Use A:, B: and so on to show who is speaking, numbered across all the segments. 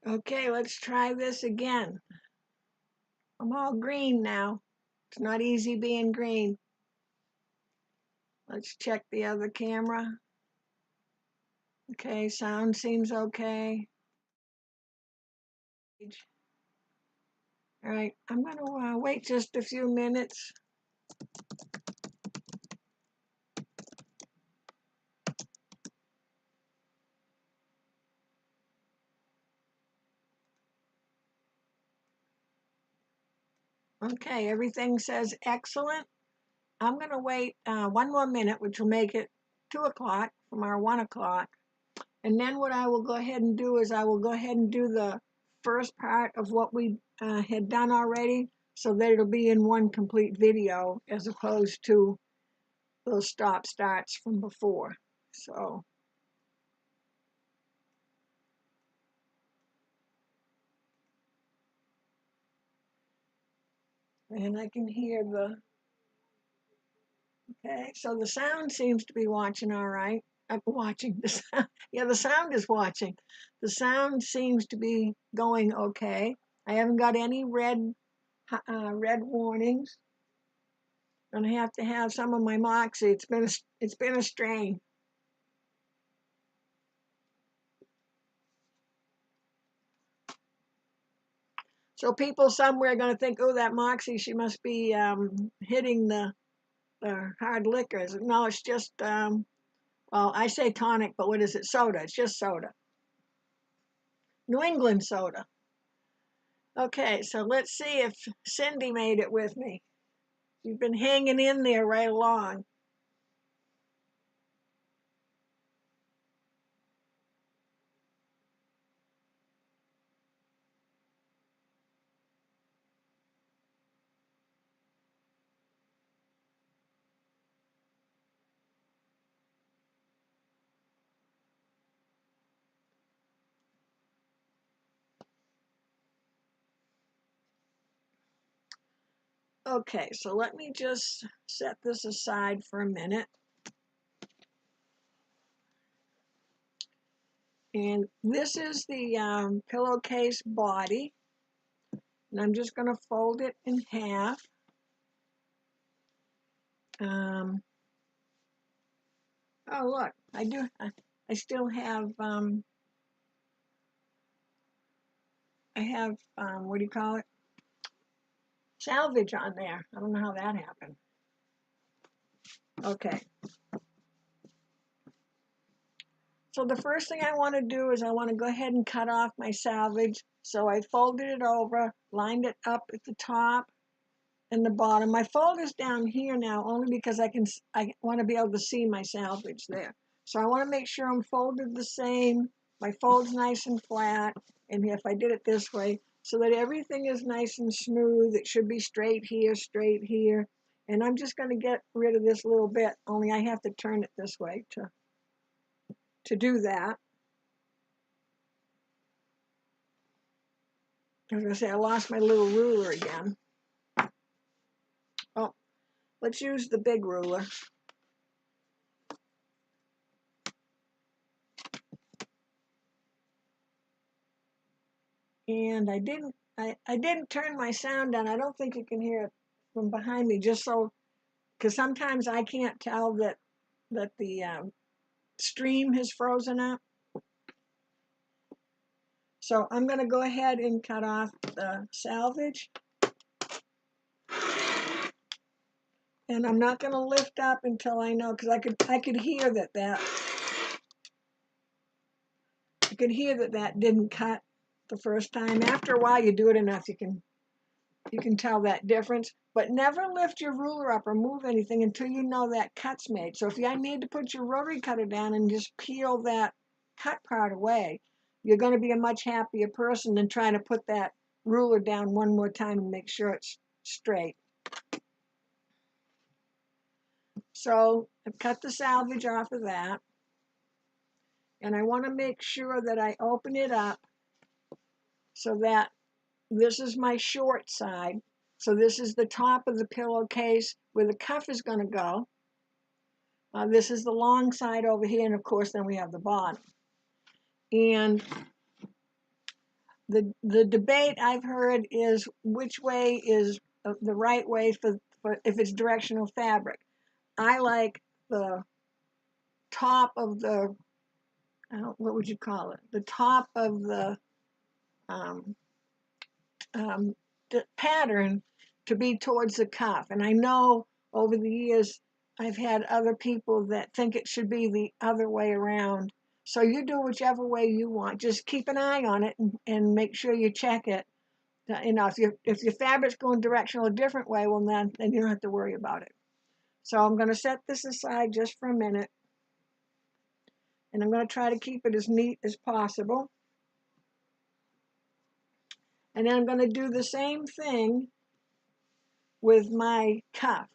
A: Okay, let's try this again. I'm all green now. It's not easy being green. Let's check the other camera. Okay, sound seems okay. All right, I'm going to wait just a few minutes. Okay, everything says excellent. I'm going to wait 1 more minute, which will make it 2 o'clock from our 1 o'clock. And then what I will go ahead and do is I will go ahead and do the first part of what we had done already, so that it'll be in one complete video as opposed to those stop starts from before. So and I can hear the, okay, so the sound seems to be watching all right. I'm watching the sound. Yeah, the sound is watching. The sound seems to be going okay. I haven't got any red warnings. And I have to have some of my Moxie. It's been a strain. So people somewhere are going to think, oh, that Moxie, she must be hitting the hard liquors. No, it's just, well, I say tonic, but what is it? Soda. It's just soda. New England soda. Okay, so let's see if Cindy made it with me. She's been hanging in there right along. Okay, so let me just set this aside for a minute. And this is the pillowcase body. And I'm just going to fold it in half. Oh, look, I still have, what do you call it? Salvage on there. I don't know how that happened. Okay. So the first thing I want to do is I want to go ahead and cut off my salvage. So I folded it over, lined it up at the top and the bottom. My fold is down here now only because I want to be able to see my salvage there. So I want to make sure I'm folded the same. My fold's nice and flat. And if I did it this way, so that everything is nice and smooth, it should be straight here, straight here. And I'm just going to get rid of this little bit, only I have to turn it this way to do that. I was going to say, I lost my little ruler again. Oh, let's use the big ruler. And I didn't turn my sound down. I don't think you can hear it from behind me, just so, because sometimes I can't tell that the stream has frozen up. So I'm going to go ahead and cut off the salvage. And I'm not going to lift up until I know, because I could hear that didn't cut the first time. After a while, you do it enough, you can tell that difference. But never lift your ruler up or move anything until you know that cut's made. So if you need to put your rotary cutter down and just peel that cut part away, you're going to be a much happier person than trying to put that ruler down one more time and make sure it's straight. So I've cut the salvage off of that. And I want to make sure that I open it up so that this is my short side. So this is the top of the pillowcase where the cuff is going to go. This is the long side over here, and of course then we have the bottom. And the debate I've heard is which way is the right way for if it's directional fabric. I like the top of the, what would you call it? The top of um, the pattern to be towards the cuff. And I know over the years I've had other people that think it should be the other way around. So you do whichever way you want. Just keep an eye on it and make sure you check it. You know, if your fabric's going directional a different way, well then you don't have to worry about it. So I'm going to set this aside just for a minute, and I'm going to try to keep it as neat as possible. And then I'm going to do the same thing with my cuff.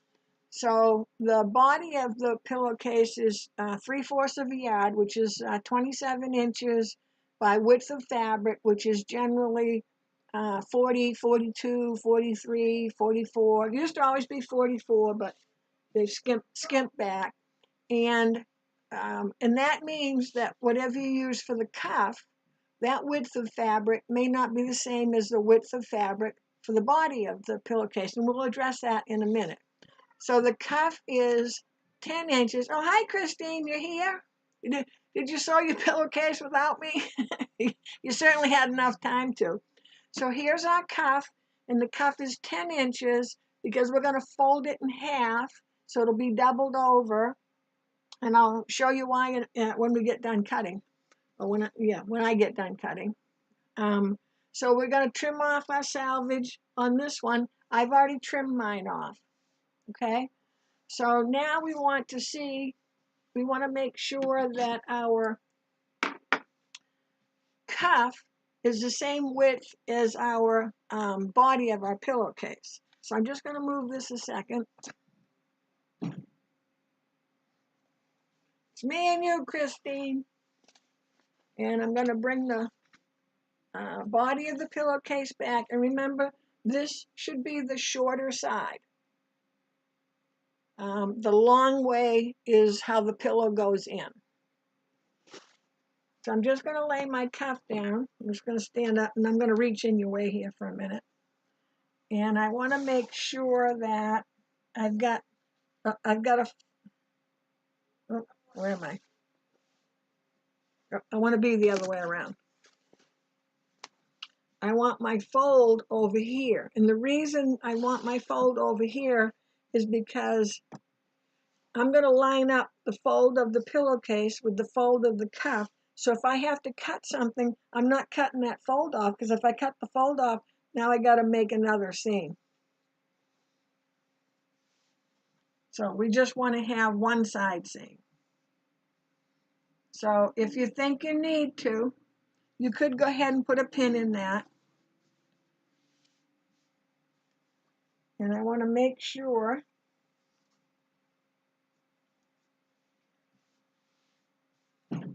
A: So the body of the pillowcase is 3/4 of a yard, which is 27 inches by width of fabric, which is generally 40, 42, 43, 44. It used to always be 44, but they've skimped back. And that means that whatever you use for the cuff, that width of fabric may not be the same as the width of fabric for the body of the pillowcase. And we'll address that in a minute. So the cuff is 10 inches. Oh, hi, Christine, you're here? Did you sew your pillowcase without me? You certainly had enough time to. So here's our cuff, and the cuff is 10 inches because we're going to fold it in half, so it'll be doubled over. And I'll show you why when we get done cutting, or when I get done cutting. So we're going to trim off our salvage on this one. I've already trimmed mine off. Okay, so now we want to make sure that our cuff is the same width as our body of our pillowcase. So I'm just going to move this a second. It's me and you, Christine. And I'm going to bring the body of the pillowcase back. And remember, this should be the shorter side. The long way is how the pillow goes in. So I'm just going to lay my cuff down. I'm just going to stand up, and I'm going to reach in your way here for a minute. And I want to make sure that I've got a, oh, where am I? I want to be the other way around. I want my fold over here. And the reason I want my fold over here is because I'm going to line up the fold of the pillowcase with the fold of the cuff. So if I have to cut something, I'm not cutting that fold off, because if I cut the fold off, now I got to make another seam. So we just want to have one side seam. So if you think you need to, you could go ahead and put a pin in that. And I want to make sure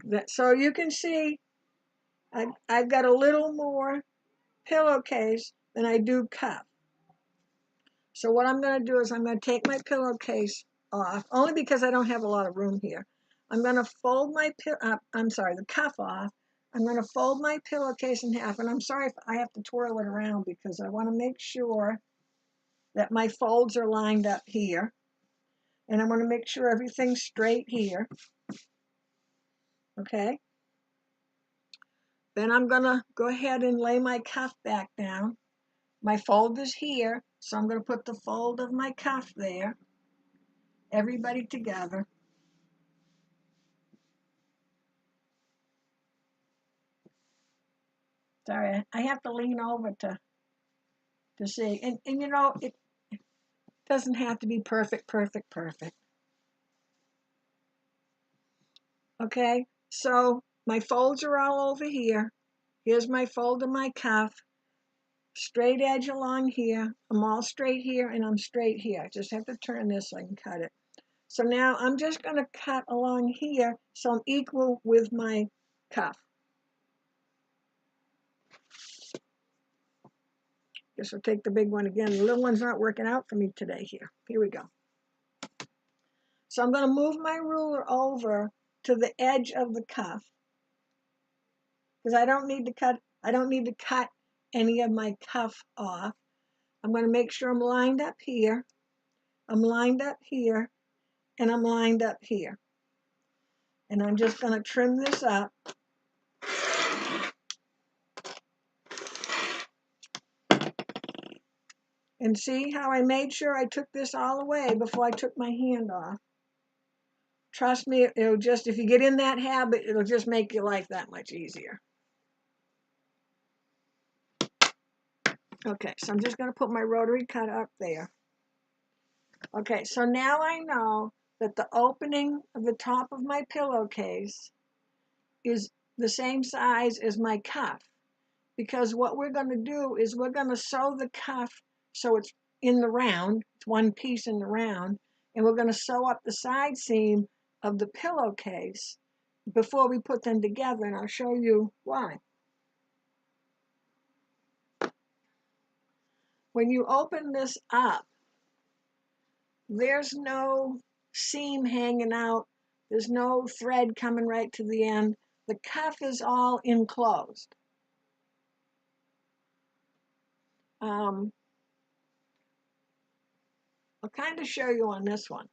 A: that, so you can see I've got a little more pillowcase than I do cuff. So what I'm going to do is I'm going to take my pillowcase off, only because I don't have a lot of room here. I'm going to fold my the cuff off. I'm going to fold my pillowcase in half, and I'm sorry if I have to twirl it around because I want to make sure that my folds are lined up here, and I want to make sure everything's straight here. Okay. Then I'm going to go ahead and lay my cuff back down. My fold is here, so I'm going to put the fold of my cuff there. Everybody together. Sorry, I have to lean over to see. And you know, it doesn't have to be perfect. Okay, so my folds are all over here. Here's my fold of my cuff. Straight edge along here. I'm all straight here, and I'm straight here. I just have to turn this so I can cut it. So now I'm just going to cut along here so I'm equal with my cuff. Guess I'll take the big one again. The little one's not working out for me today here. Here we go. So I'm going to move my ruler over to the edge of the cuff, because I don't need to cut I don't need to cut any of my cuff off. I'm going to make sure I'm lined up here. I'm lined up here, and I'm lined up here. And I'm just going to trim this up. And see how I made sure I took this all away before I took my hand off. Trust me, it'll just, if you get in that habit, it'll just make your life that much easier. Okay, so I'm just going to put my rotary cut up there. Okay, so now I know that the opening of the top of my pillowcase is the same size as my cuff, because what we're going to do is we're going to sew the cuff so it's in the round, it's one piece in the round, and we're going to sew up the side seam of the pillowcase before we put them together, and I'll show you why. When you open this up, there's no seam hanging out, there's no thread coming right to the end. The cuff is all enclosed. I'll kind of show you on this one.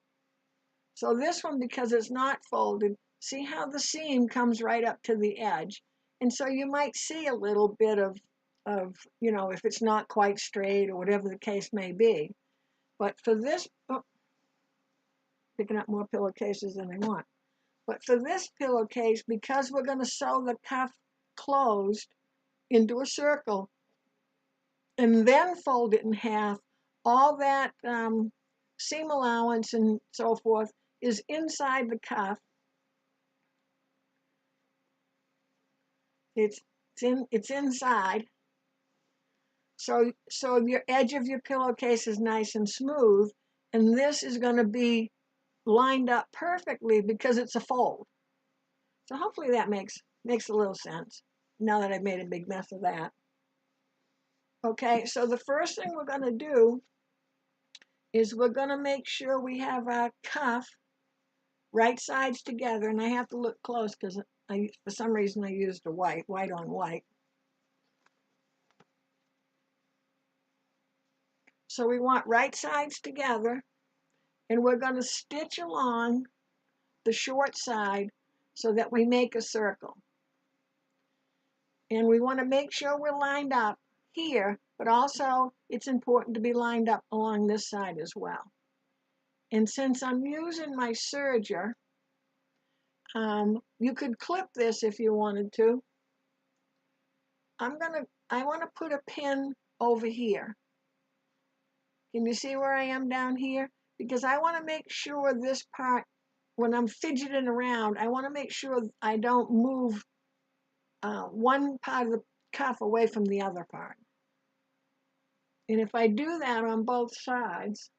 A: So this one, because it's not folded, see how the seam comes right up to the edge. And so you might see a little bit of you know, if it's not quite straight or whatever the case may be. But for this, oh, picking up more pillowcases than I want. But for this pillowcase, because we're going to sew the cuff closed into a circle and then fold it in half, all that seam allowance and so forth is inside the cuff. It's inside. So your edge of your pillowcase is nice and smooth, and this is going to be lined up perfectly because it's a fold. So hopefully that makes a little sense now that I've made a big mess of that. Okay, so the first thing we're going to do is we're going to make sure we have our cuff right sides together, and I have to look close because for some reason I used a white on white. So we want right sides together, and we're going to stitch along the short side so that we make a circle. And we want to make sure we're lined up here, but also it's important to be lined up along this side as well. And since I'm using my serger, you could clip this if you wanted to. I want to put a pin over here. Can you see where I am down here? Because I want to make sure this part, when I'm fidgeting around, I want to make sure I don't move one part of the cuff away from the other part. And if I do that on both sides,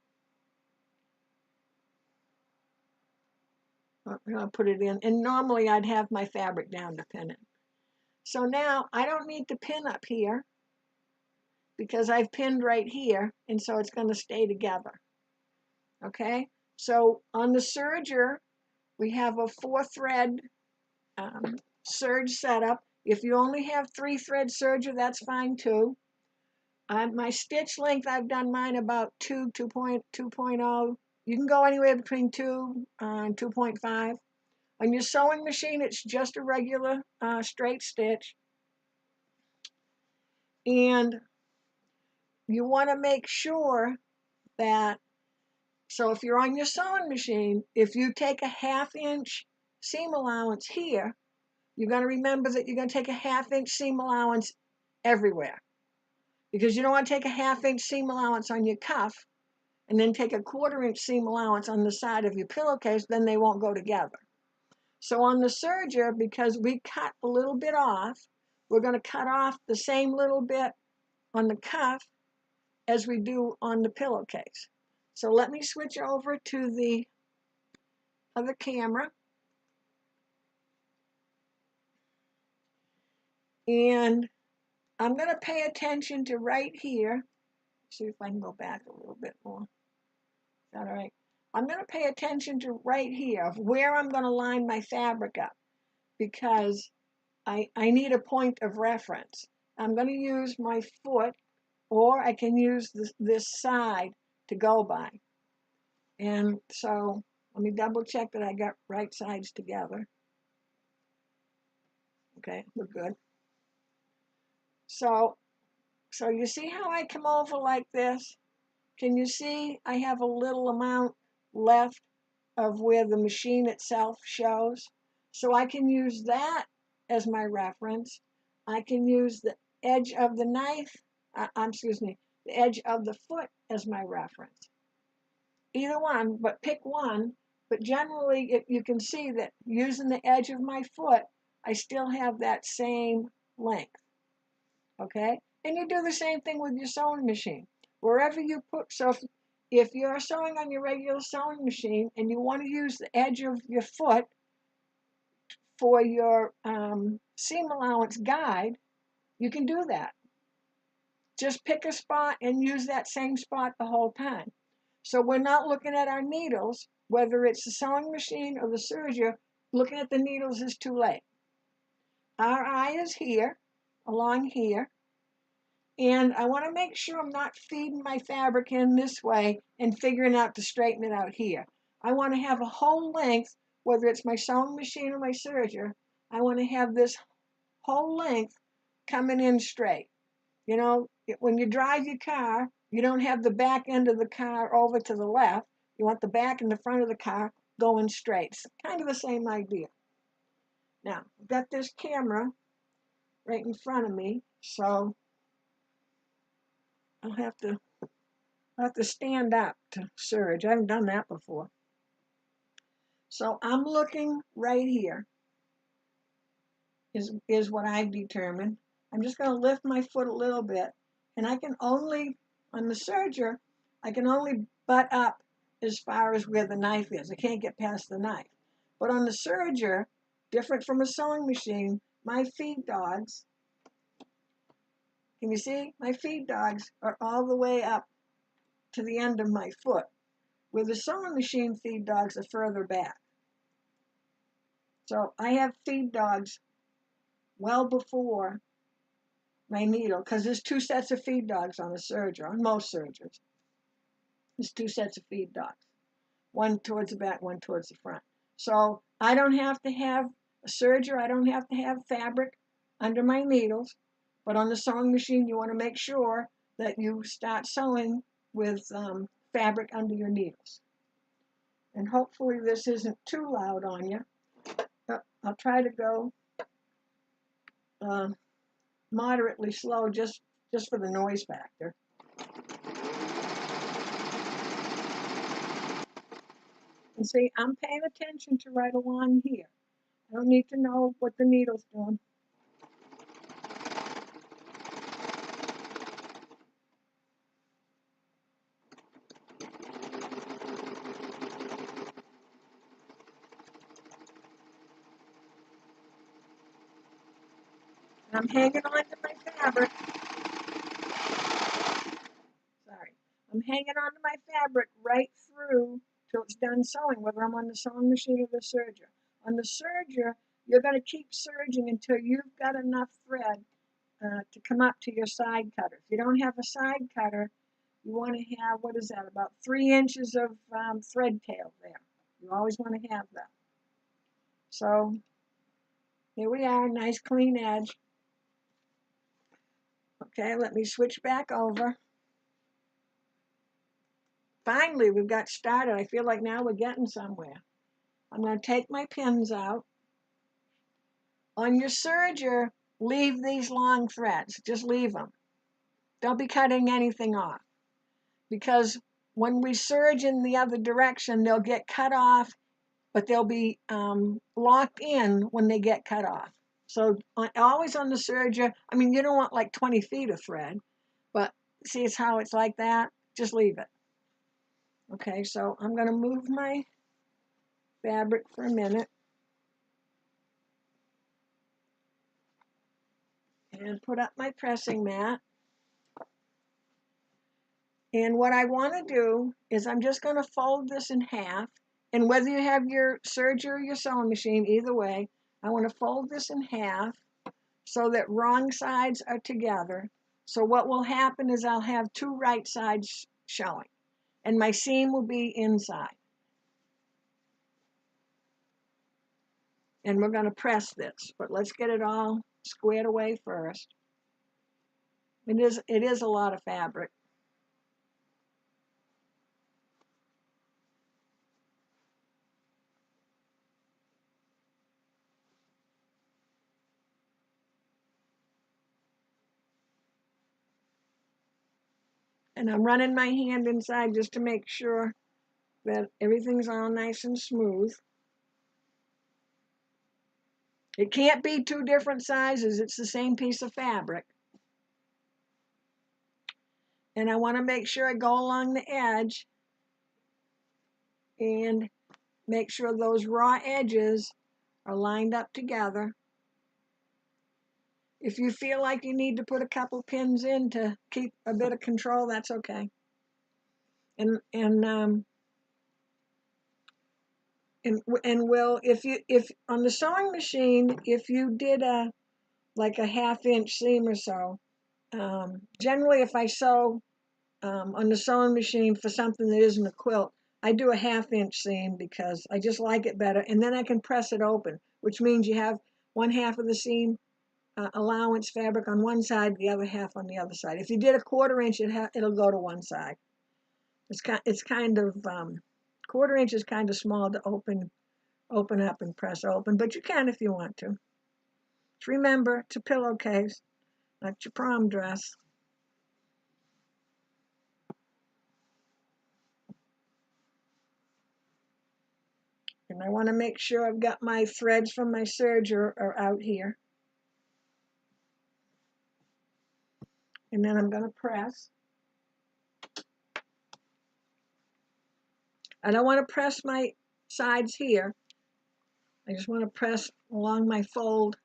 A: I'll put it in, and normally I'd have my fabric down to pin it. So now I don't need to pin up here because I've pinned right here, and so it's going to stay together. Okay, so on the serger, we have a 4-thread serge setup. If you only have 3-thread serger, that's fine too. My stitch length, I've done mine about 2.0. You can go anywhere between 2 and 2.5. On your sewing machine, it's just a regular straight stitch. And you want to make sure that, so if you're on your sewing machine, if you take a 1/2 inch seam allowance here, you're going to remember that you're going to take a 1/2 inch seam allowance everywhere. Because you don't want to take a 1/2 inch seam allowance on your cuff and then take a 1/4 inch seam allowance on the side of your pillowcase, then they won't go together. So on the serger, because we cut a little bit off, we're going to cut off the same little bit on the cuff as we do on the pillowcase. So let me switch over to the other camera. And I'm going to pay attention to right here. See if I can go back a little bit more. Is that all right? I'm going to pay attention to right here of where I'm going to line my fabric up, because I need a point of reference. I'm going to use my foot, or I can use this side to go by. And so let me double check that I got right sides together. Okay, we're good. So you see how I come over like this? Can you see I have a little amount left of where the machine itself shows? So I can use that as my reference. I can use the edge of the knife, excuse me, the edge of the foot as my reference. Either one, but pick one. But generally, you can see that using the edge of my foot, I still have that same length. Okay? And you do the same thing with your sewing machine. Wherever you put, so if you're sewing on your regular sewing machine and you want to use the edge of your foot for your seam allowance guide, you can do that. Just pick a spot and use that same spot the whole time. So we're not looking at our needles, whether it's the sewing machine or the serger, looking at the needles is too late. Our eye is here, along here, and I want to make sure I'm not feeding my fabric in this way and figuring out to straighten it out here. I want to have a whole length, whether it's my sewing machine or my serger, I want to have this whole length coming in straight. You know, when you drive your car, you don't have the back end of the car over to the left. You want the back and the front of the car going straight. It's kind of the same idea. Now, I've got this camera right in front of me, so I'll have to stand up to serge. I haven't done that before. So I'm looking right here is what I've determined. I'm just going to lift my foot a little bit, and I can only, on the serger, I can only butt up as far as where the knife is. I can't get past the knife. But on the serger, different from a sewing machine, my feed dogs, can you see? My feed dogs are all the way up to the end of my foot, where the sewing machine feed dogs are further back. So I have feed dogs well before my needle, because there's two sets of feed dogs on a serger, on most sergers. There's two sets of feed dogs, one towards the back, one towards the front. So I don't have to have a serger, I don't have to have fabric under my needles, but on the sewing machine, you want to make sure that you start sewing with fabric under your needles. And hopefully this isn't too loud on you. I'll try to go moderately slow just for the noise factor. And see, I'm paying attention to right along here. I don't need to know what the needle's doing. I'm hanging on to my fabric. Sorry. I'm hanging on to my fabric right through till it's done sewing, whether I'm on the sewing machine or the serger. On the serger, you're going to keep serging until you've got enough thread to come up to your side cutter. If you don't have a side cutter, you want to have, what is that, about 3 inches of thread tail there. You always want to have that. So here we are, nice clean edge. Okay, let me switch back over. Finally, we've got started. I feel like now we're getting somewhere. I'm going to take my pins out. On your serger, leave these long threads. Just leave them. Don't be cutting anything off, because when we serge in the other direction, they'll get cut off, but they'll be locked in when they get cut off. So always on the serger, I mean, you don't want like 20 feet of thread, but see how it's like that? Just leave it. Okay, so I'm going to move my fabric for a minute and put up my pressing mat. And what I want to do is I'm just going to fold this in half. And whether you have your serger or your sewing machine, either way, I want to fold this in half so that wrong sides are together. So what will happen is I'll have two right sides showing, and my seam will be inside. And we're going to press this, but let's get it all squared away first. It is a lot of fabric. And I'm running my hand inside just to make sure that everything's all nice and smooth. It can't be two different sizes. It's the same piece of fabric. And I want to make sure I go along the edge and make sure those raw edges are lined up together. If you feel like you need to put a couple pins in to keep a bit of control, that's okay. And will, if on the sewing machine, if you did like a 1/2 inch seam or so, generally if I sew on the sewing machine for something that isn't a quilt, I do a 1/2 inch seam because I just like it better, and then I can press it open, which means you have 1/2 of the seam allowance fabric on one side, the other half on the other side. If you did a 1/4 inch, it'll go to one side. It's kind of 1/4 inch is kind of small to open up and press open, but you can if you want to. Just remember, it's a pillowcase, not your prom dress. And I want to make sure I've got my threads from my serger are out here. And then I'm going to press. I don't want to press my sides here. I just want to press along my fold.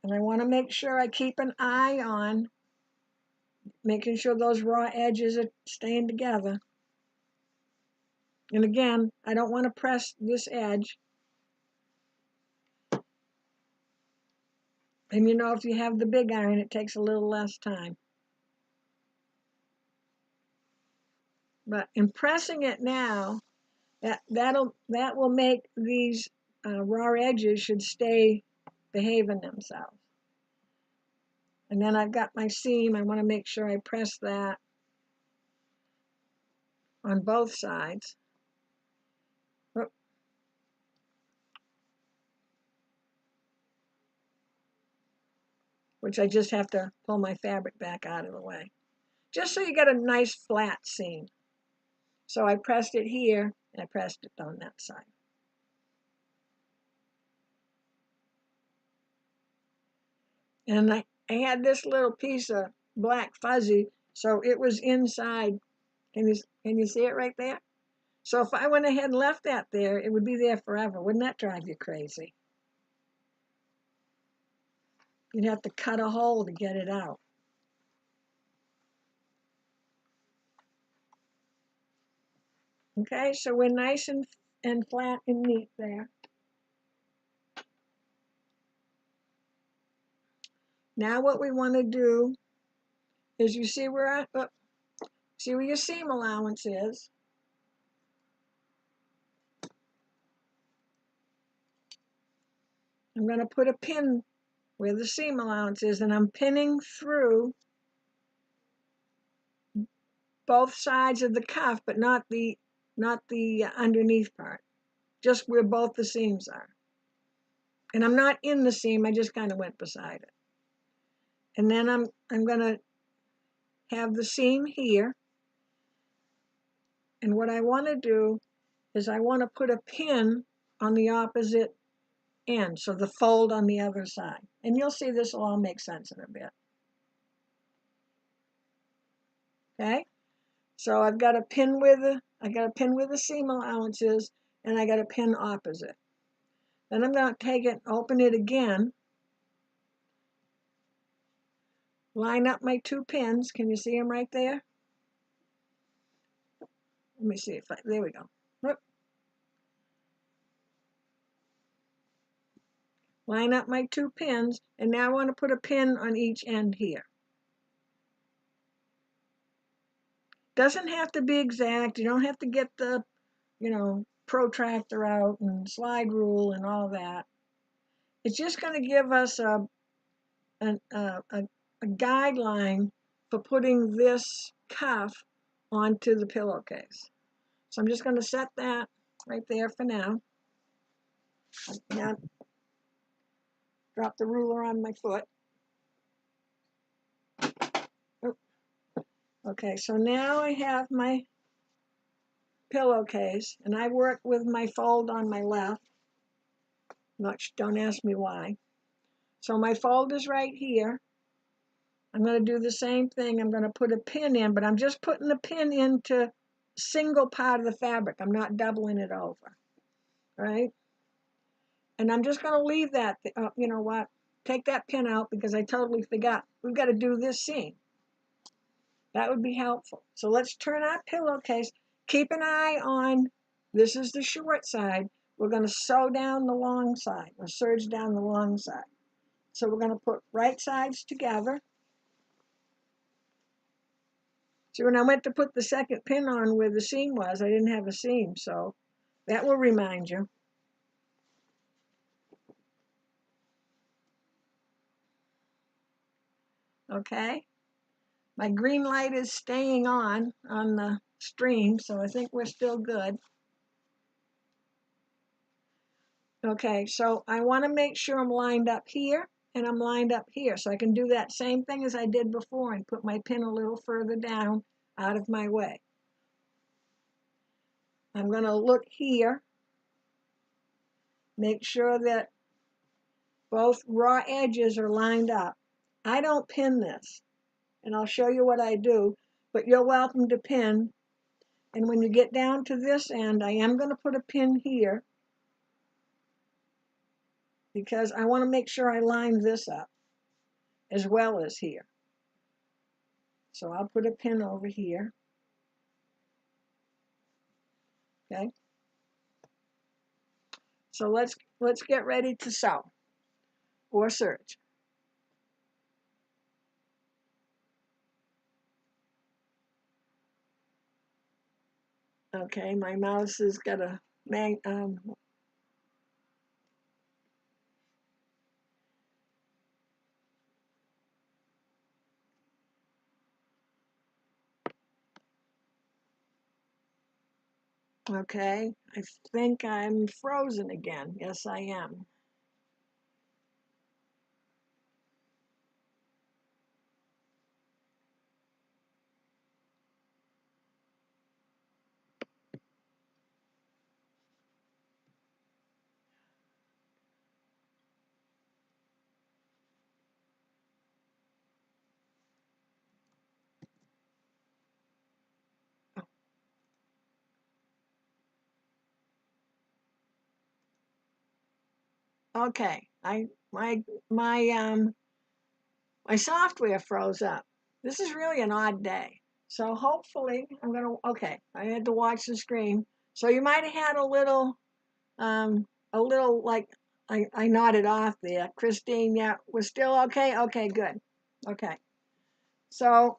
A: And I want to make sure I keep an eye on making sure those raw edges are staying together. And again, I don't want to press this edge. And you know, if you have the big iron, it takes a little less time. But in pressing it now, that will make these raw edges should stay behaving themselves. And then I've got my seam. I want to make sure I press that on both sides. Which I just have to pull my fabric back out of the way. Just so you get a nice flat seam. So I pressed it here, and I pressed it on that side. And I had this little piece of black fuzzy, so it was inside. Can you see it right there? So if I went ahead and left that there, it would be there forever. Wouldn't that drive you crazy? You'd have to cut a hole to get it out. Okay, so we're nice and flat and neat there. Now what we want to do is, you see where see where your seam allowance is. I'm going to put a pin where the seam allowance is, and I'm pinning through both sides of the cuff, but not the underneath part, just where both the seams are. And I'm not in the seam, I just kind of went beside it. And then I'm going to have the seam here. And what I want to do is I want to put a pin on the opposite end, so the fold on the other side. And you'll see this will all make sense in a bit. Okay? So I've got a pin where the seam allowance is, and I got a pin opposite. Then I'm going to take it, open it again, line up my two pins. Can you see them right there? Let me see if there we go. Whoop. line up my 2 pins, and now I want to put a pin on each end here. Doesn't have to be exact. You don't have to get the, protractor out and slide rule and all that. It's just going to give us a guideline for putting this cuff onto the pillowcase. So I'm just going to set that right there for now. Now, drop the ruler on my foot. Okay, so now I have my pillowcase, and I work with my fold on my left. Don't ask me why. So my fold is right here. I'm going to do the same thing. I'm going to put a pin in, but I'm just putting the pin into a single part of the fabric. I'm not doubling it over, right? And I'm just going to leave that. You know what? Take that pin out because I totally forgot. We've got to do this seam. That would be helpful. So let's turn our pillowcase. Keep an eye on, this is the short side. We're going to sew down the long side, or serge down the long side. So we're going to put right sides together. See, when I went to put the second pin on where the seam was, I didn't have a seam, so that will remind you. Okay, my green light is staying on the stream, so I think we're still good. Okay, so I want to make sure I'm lined up here and I'm lined up here, so I can do that same thing as I did before and put my pin a little further down out of my way. I'm going to look here, make sure that both raw edges are lined up. I don't pin this, and I'll show you what I do, but you're welcome to pin. And when you get down to this end, I am going to put a pin here because I want to make sure I line this up as well as here. So I'll put a pin over here. Okay. So let's get ready to sew or serge. Okay, my mouse has got a okay, I think I'm frozen again. Yes, I am. Okay, my software froze up. This is really an odd day. So hopefully okay, I had to watch the screen. So you might have had a little like, I nodded off there. Christine, yeah, we're still okay? Okay, good. Okay. So,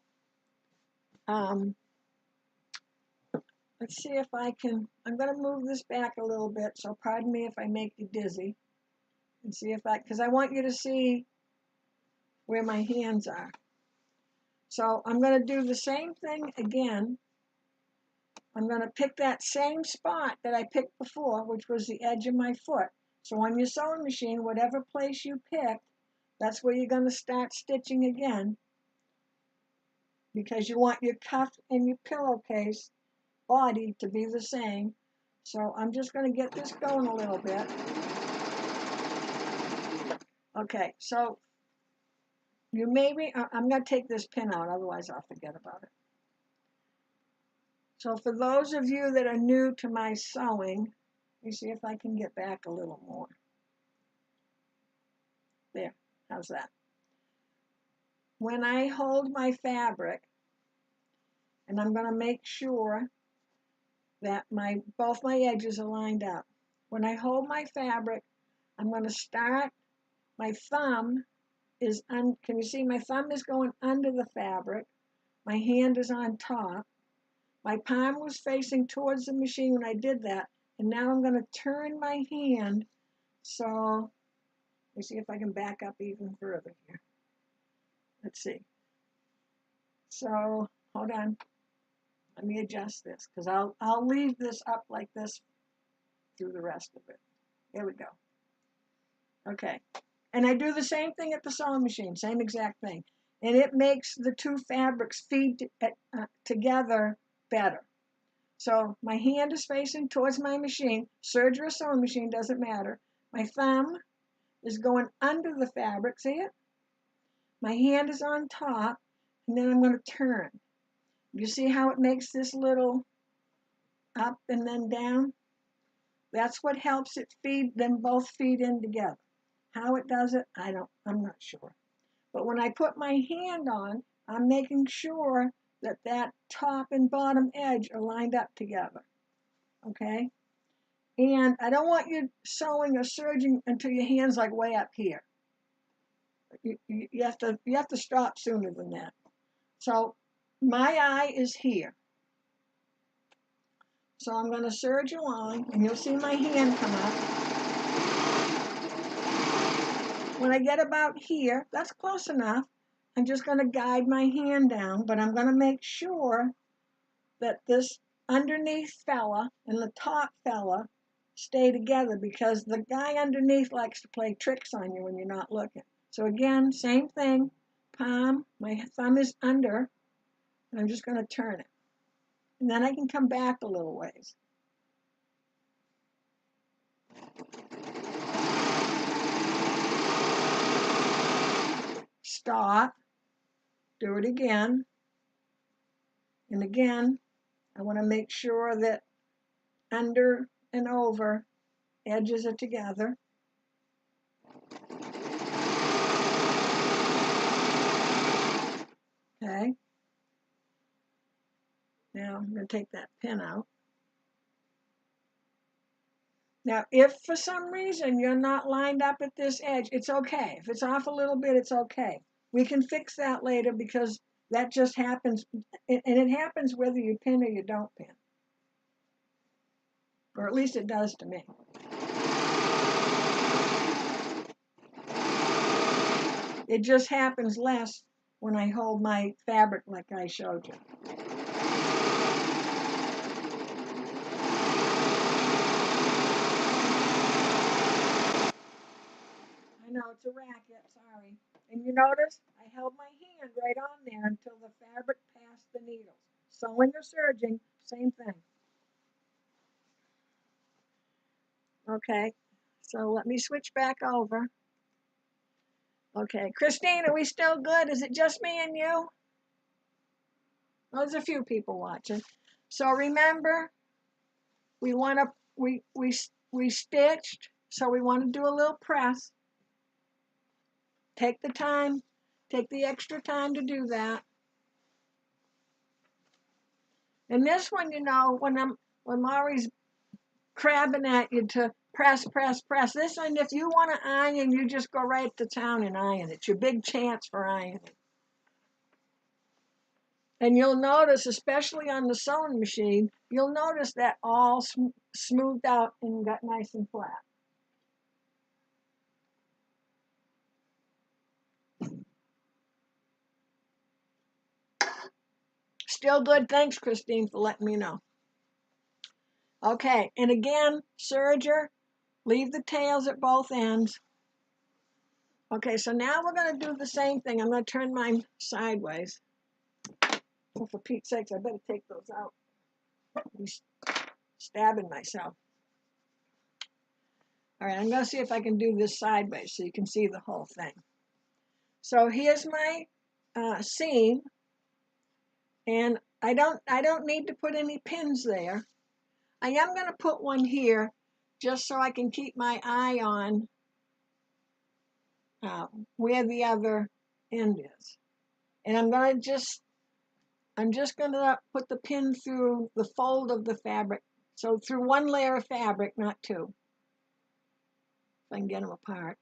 A: let's see if I can, I'm going to move this back a little bit, so pardon me if I make you dizzy. And see if because I want you to see where my hands are. So I'm going to do the same thing again. I'm going to pick that same spot that I picked before, which was the edge of my foot. So on your sewing machine, whatever place you picked, that's where you're going to start stitching again, because you want your cuff and your pillowcase body to be the same. So I'm just going to get this going a little bit. Okay, so you maybe, I'm going to take this pin out, otherwise I'll forget about it. So for those of you that are new to my sewing, let me see if I can get back a little more. There, how's that? When I hold my fabric, and I'm going to make sure that both my edges are lined up. When I hold my fabric, I'm going to start My thumb is, can you see my thumb is going under the fabric? My hand is on top. My palm was facing towards the machine when I did that. And now I'm going to turn my hand. So let me see if I can back up even further here. Let's see. So hold on. Let me adjust this because I'll leave this up like this through the rest of it. There we go. Okay. And I do the same thing at the sewing machine, same exact thing. And it makes the two fabrics feed together better. So my hand is facing towards my machine. Serger or sewing machine, doesn't matter. My thumb is going under the fabric, see it? My hand is on top, and then I'm going to turn. You see how it makes this little up and then down? That's what helps it feed, them both feed in together. How it does it, I'm not sure. But when I put my hand on, I'm making sure that that top and bottom edge are lined up together, okay? And I don't want you sewing or serging until your hand's like way up here. You have to stop sooner than that. So my eye is here. So I'm going to serge along, and you'll see my hand come up. When I get about here, that's close enough. I'm just going to guide my hand down, but I'm going to make sure that this underneath fella and the top fella stay together because the guy underneath likes to play tricks on you when you're not looking. So again, same thing, palm, my thumb is under, and I'm just going to turn it. And then I can come back a little ways. Stop, do it again. And again, I want to make sure that under and over edges are together. Okay. Now I'm going to take that pin out. Now, if for some reason you're not lined up at this edge, it's okay. If it's off a little bit, it's okay. We can fix that later because that just happens, and it happens whether you pin or you don't pin. Or at least it does to me. It just happens less when I hold my fabric like I showed you. I know, it's a racket, sorry. And you notice I held my hand right on there until the fabric passed the needles. Sewing or serging, same thing. Okay, so let me switch back over. Okay, Christine, are we still good? Is it just me and you? Well, there's a few people watching. So remember, we want to, we stitched, so we want to do a little press. Take the time, take the extra time to do that. And this one, you know, when Maurie's crabbing at you to press, press, press. This one, if you want to iron, you just go right to town and iron. It's your big chance for ironing. And you'll notice, especially on the sewing machine, you'll notice that all smoothed out and got nice and flat. Still good. Thanks, Christine, for letting me know. Okay, and again, serger, leave the tails at both ends. Okay, so now we're going to do the same thing. I'm going to turn mine sideways. Oh, for Pete's sakes, I better take those out. I'm stabbing myself. All right, I'm going to see if I can do this sideways so you can see the whole thing. So here's my seam, and I don't need to put any pins there. I am going to put one here just so I can keep my eye on where the other end is. And I'm just going to put the pin through the fold of the fabric. So through one layer of fabric, not two. If I can get them apart.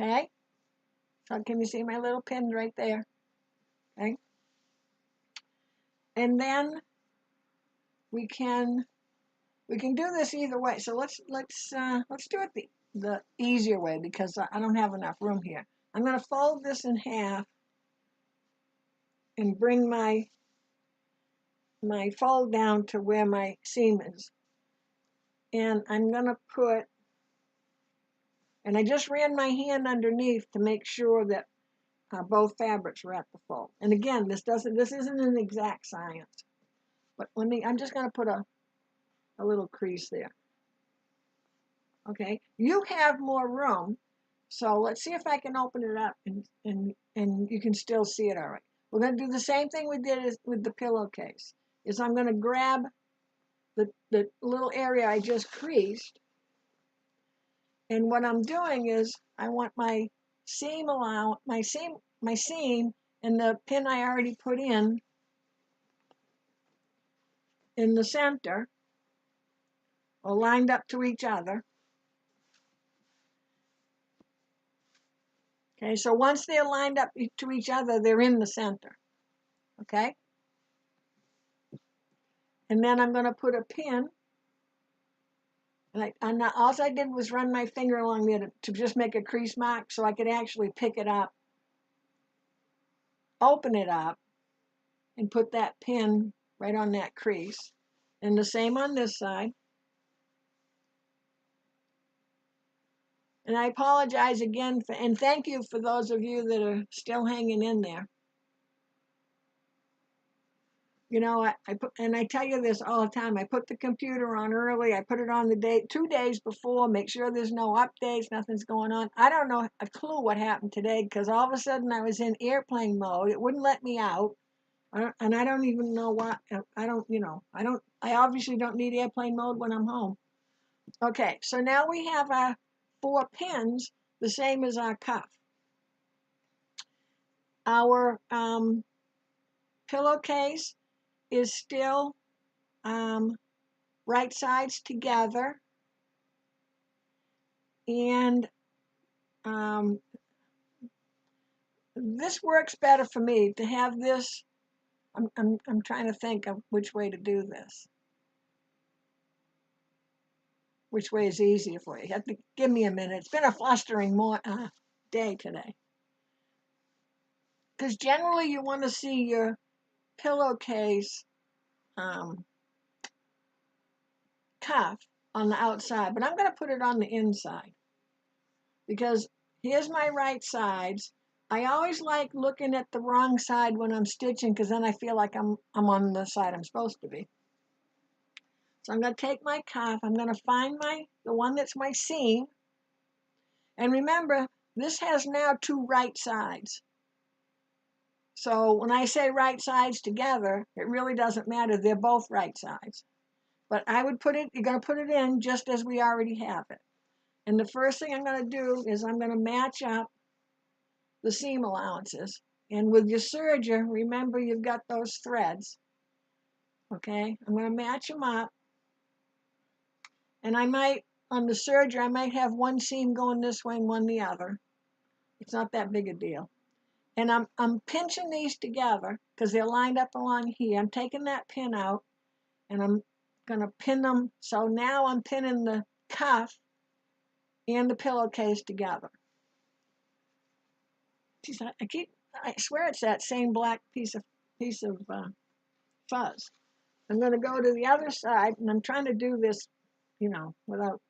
A: Okay, so can you see my little pin right there? Okay, and then we can do this either way. So let's do it the easier way, because I don't have enough room here. I'm going to fold this in half and bring my fold down to where my seam is. And I'm going to put, and I just ran my hand underneath to make sure that both fabrics are at the fold. And again, this isn't an exact science, but I'm just going to put a little crease there. Okay, you have more room, so let's see if I can open it up and you can still see it all right. We're going to do the same thing we did with the pillowcase. I'm going to grab the little area I just creased, and what I'm doing is I want my seam and the pin I already put in the center, or lined up to each other. Okay, so once they're lined up to each other, they're in the center. Okay, and then I'm going to put a pin, and all I did was run my finger along there to just make a crease mark so I could actually pick it up, open it up, and put that pin right on that crease. And the same on this side. And I apologize again and thank you for those of you that are still hanging in there. You know, I tell you this all the time. I put the computer on early. I put it on 2 days before, make sure there's no updates, nothing's going on. I don't know a clue what happened today, because all of a sudden I was in airplane mode. It wouldn't let me out. And I don't even know why. I obviously don't need airplane mode when I'm home. Okay, so now we have our 4 pins, the same as our cuff. Our pillowcase is still right sides together, and this works better for me to have this. I'm trying to think of which way to do this. Which way is easier for you? You have to give me a minute. It's been a flustering day today. Because generally you want to see your pillowcase cuff on the outside, but I'm going to put it on the inside, because here's my right sides. I always like looking at the wrong side when I'm stitching, because then I feel like I'm on the side I'm supposed to be. So I'm going to take my cuff, I'm going to find the one that's my seam, and remember, this has now 2 right sides. So when I say right sides together, it really doesn't matter. They're both right sides. But you're going to put it in just as we already have it. And the first thing I'm going to do is I'm going to match up the seam allowances. And with your serger, remember you've got those threads. Okay, I'm going to match them up. And on the serger, I might have one seam going this way and one the other. It's not that big a deal. And I'm pinching these together because they're lined up along here. I'm taking that pin out and I'm going to pin them. So now I'm pinning the cuff and the pillowcase together. Geez, I swear it's that same black piece of fuzz. I'm going to go to the other side, and I'm trying to do this, without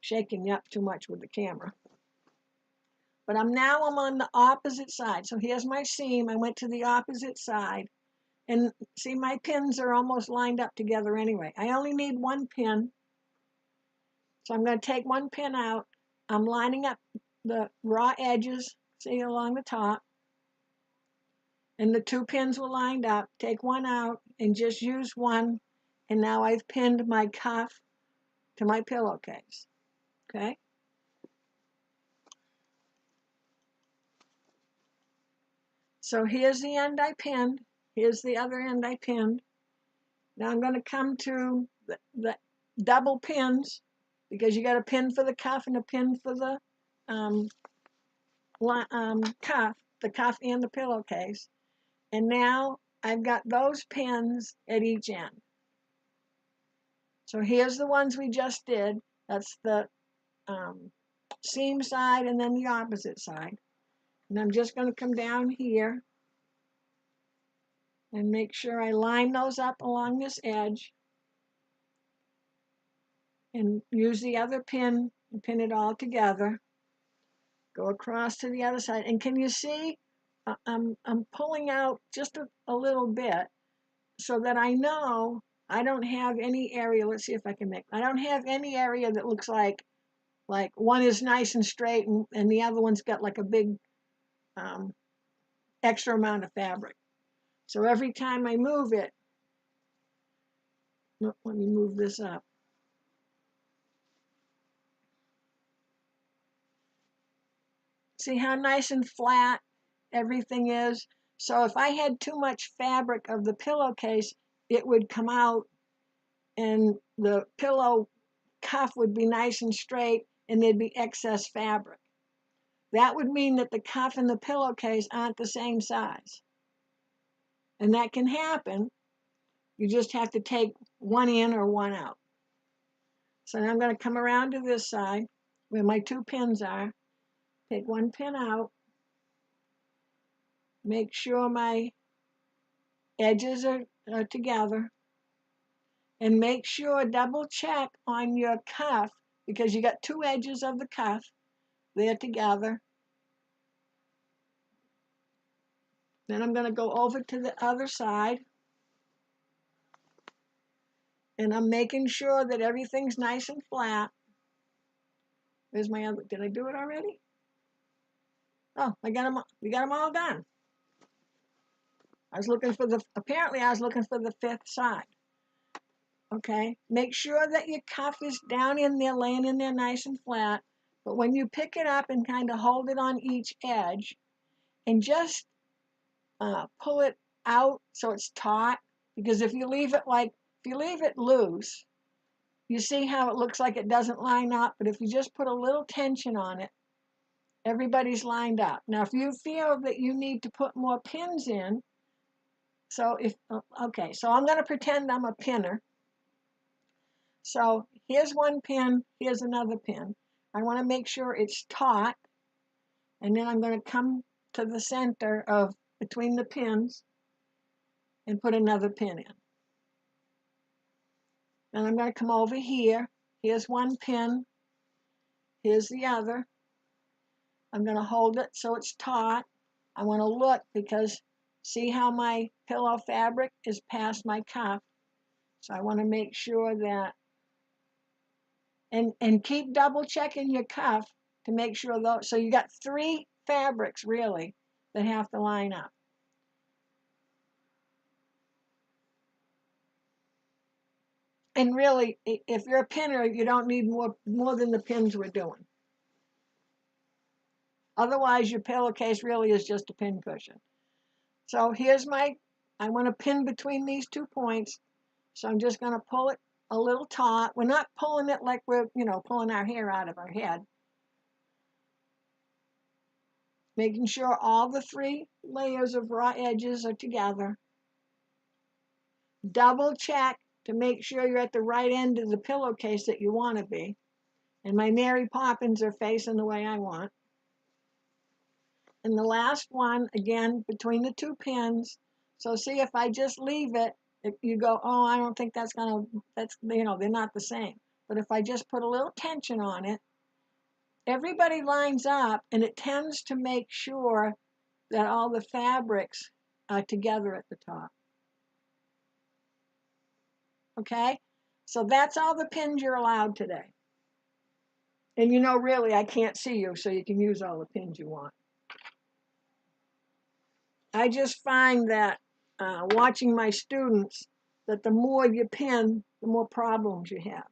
A: shaking you up too much with the camera. But I'm on the opposite side. So here's my seam. I went to the opposite side. And see, my pins are almost lined up together anyway. I only need 1 pin. So I'm going to take 1 pin out. I'm lining up the raw edges, see, along the top. And the 2 pins were lined up. Take 1 out and just use 1. And now I've pinned my cuff to my pillowcase. Okay? So here's the end I pinned. Here's the other end I pinned. Now I'm going to come to the double pins, because you got a pin for the cuff and a pin for the cuff, the cuff and the pillowcase. And now I've got those pins at each end. So here's the ones we just did. That's the seam side and then the opposite side. And I'm just going to come down here and make sure I line those up along this edge and use the other pin and pin it all together. Go across to the other side. And can you see I'm pulling out just a little bit so that I know I don't have any area. Let's see if I can make, I don't have any area that looks like one is nice and straight and the other one's got like a big extra amount of fabric. So every time I move it, let me move this up. See how nice and flat everything is? So if I had too much fabric of the pillowcase, it would come out and the pillow cuff would be nice and straight and there'd be excess fabric. That would mean that the cuff and the pillowcase aren't the same size. And that can happen. You just have to take one in or one out. So now I'm going to come around to this side where my two pins are. Take one pin out. Make sure my edges are together. And make sure, double check on your cuff because you got two edges of the cuff. They're together. Then I'm going to go over to the other side. And I'm making sure that everything's nice and flat. Where's my other, did I do it already? Oh, we got them all done. I was looking for apparently I was looking for the fifth side. Okay, make sure that your cuff is down in there, laying in there nice and flat. But when you pick it up and kind of hold it on each edge and just pull it out so it's taut, because if you leave it loose, you see how it looks like it doesn't line up, but if you just put a little tension on it, everybody's lined up. Now, if you feel that you need to put more pins in, so so I'm going to pretend I'm a pinner. So here's one pin, here's another pin. I want to make sure it's taut, and then I'm going to come to the center of between the pins and put another pin in. Then I'm going to come over here. Here's one pin. Here's the other. I'm going to hold it so it's taut. I want to look because see how my pillow fabric is past my cuff. So I want to make sure that, and keep double checking your cuff to make sure those, so you got three fabrics really that have to line up. And really, if you're a pinner, you don't need more than the pins we're doing. Otherwise, your pillowcase really is just a pin cushion. So here's I want to pin between these 2 points. So I'm just going to pull it a little taut. We're not pulling it like we're, pulling our hair out of our head. Making sure all the 3 layers of raw edges are together. Double check to make sure you're at the right end of the pillowcase that you want to be. And my Mary Poppins are facing the way I want. And the last one, again, between the 2 pins. So see, if I just leave it, if you go, oh, I don't think that's they're not the same. But if I just put a little tension on it, everybody lines up, and it tends to make sure that all the fabrics are together at the top. Okay? So that's all the pins you're allowed today. And really, I can't see you, so you can use all the pins you want. I just find that watching my students, that the more you pin, the more problems you have.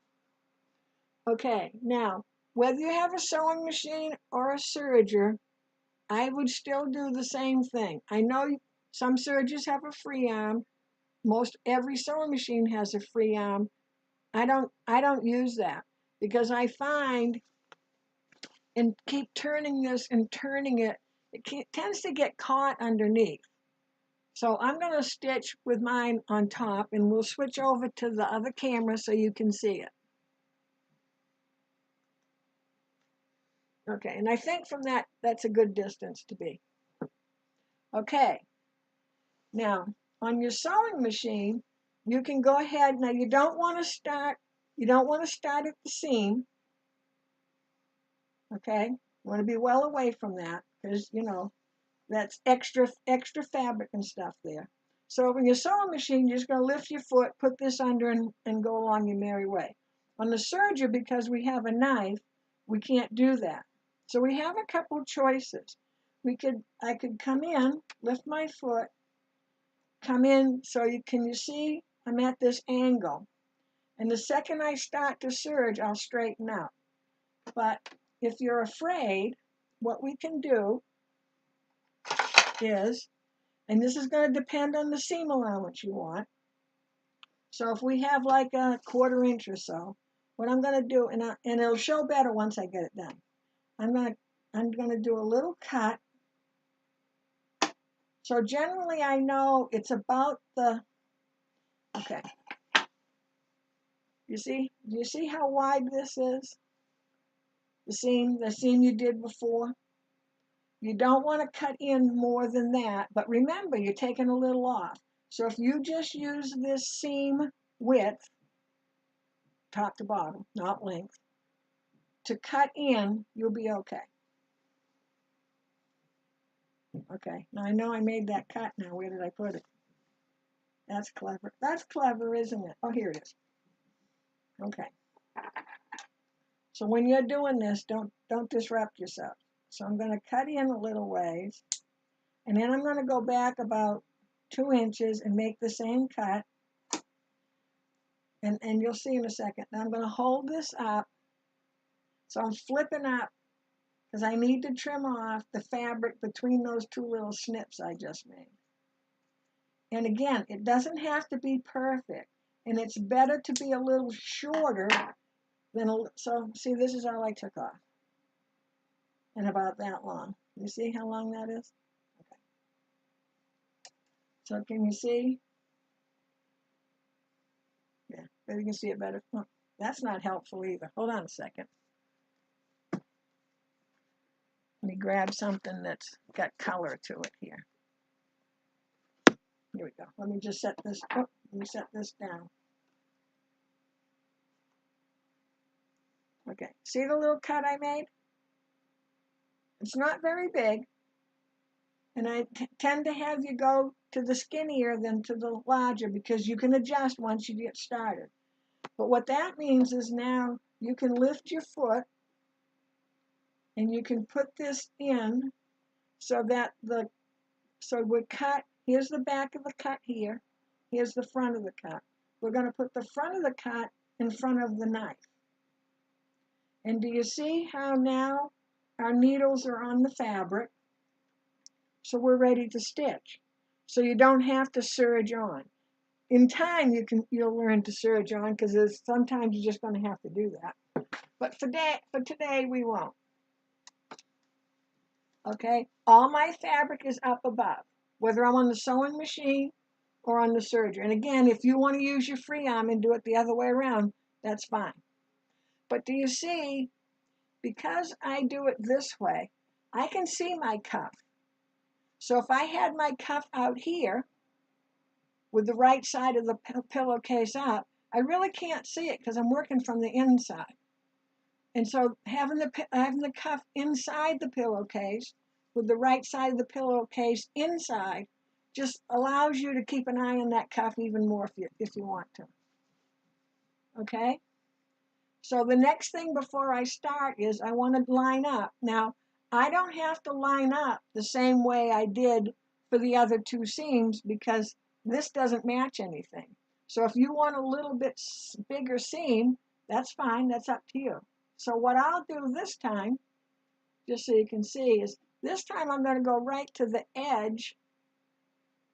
A: Okay, now, whether you have a sewing machine or a serger, I would still do the same thing. I know some sergers have a free arm. Every sewing machine has a free arm. I don't use that because I find and keep turning this and turning it, it tends to get caught underneath. So I'm going to stitch with mine on top, and we'll switch over to the other camera so you can see it. Okay, and I think from that, that's a good distance to be. Okay, now on your sewing machine, you can go ahead. Now you don't want to start at the seam. Okay, you want to be well away from that because that's extra fabric and stuff there. So when your sewing machine, you're just going to lift your foot, put this under, and go along your merry way. On the serger, because we have a knife, we can't do that. So we have a couple choices. I could come in, lift my foot, come in, so you see I'm at this angle. And the second I start to serge, I'll straighten out. But if you're afraid, what we can do is, and this is going to depend on the seam allowance you want. So if we have like a 1/4 inch or so, what I'm going to do, and it'll show better once I get it done. I'm going to do a little cut. So generally I know it's about okay. Do you see how wide this is? The seam you did before? You don't want to cut in more than that, but remember, you're taking a little off. So if you just use this seam width, top to bottom, not length, to cut in, you'll be okay. Okay, now I know I made that cut now. Where did I put it? That's clever. That's clever, isn't it? Oh, here it is. Okay. So when you're doing this, don't disrupt yourself. So I'm going to cut in a little ways, and then I'm going to go back about 2 inches and make the same cut. And you'll see in a second. Now I'm going to hold this up. So I'm flipping up because I need to trim off the fabric between those 2 little snips I just made. And again, it doesn't have to be perfect. And it's better to be a little shorter than so see, this is all I took off. And about that long. You see how long that is? Okay. So can you see? Yeah, maybe you can see it better. Oh, that's not helpful either. Hold on a second. Let me grab something that's got color to it here. Here we go. Let me just set this, let me set this down. Okay, see the little cut I made? It's not very big. And I tend to have you go to the skinnier than to the larger because you can adjust once you get started. But what that means is now you can lift your foot and you can put this in so that we cut, here's the back of the cut here, here's the front of the cut. We're going to put the front of the cut in front of the knife. And do you see how now our needles are on the fabric? So we're ready to stitch. So you don't have to serge on. In time, you'll learn to serge on because sometimes you're just going to have to do that. But for today, we won't. Okay, all my fabric is up above, whether I'm on the sewing machine or on the serger. And again, if you want to use your free arm and do it the other way around, that's fine. But do you see, because I do it this way, I can see my cuff. So if I had my cuff out here with the right side of the pillowcase up, I really can't see it because I'm working from the inside. And so having the cuff inside the pillowcase with the right side of the pillowcase inside just allows you to keep an eye on that cuff even more if you want to. Okay? So the next thing before I start is I want to line up. Now, I don't have to line up the same way I did for the other 2 seams because this doesn't match anything. So if you want a little bit bigger seam, that's fine, that's up to you. So what I'll do this time, just so you can see, is this time I'm going to go right to the edge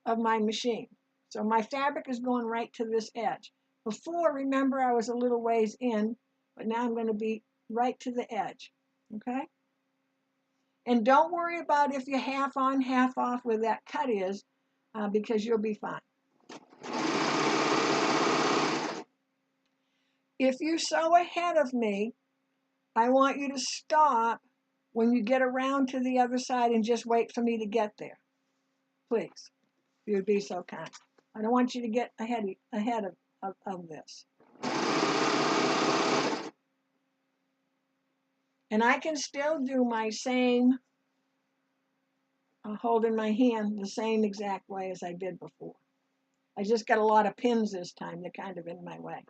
A: of my machine. So my fabric is going right to this edge. Before, remember, I was a little ways in, but now I'm going to be right to the edge, okay? And don't worry about if you're half on, half off where that cut is, because you'll be fine. If you sew ahead of me, I want you to stop when you get around to the other side and just wait for me to get there. Please, if you'd be so kind. I don't want you to get ahead of this. And I can still do my same, holding my hand the same exact way as I did before. I just got a lot of pins this time. They're kind of in my way.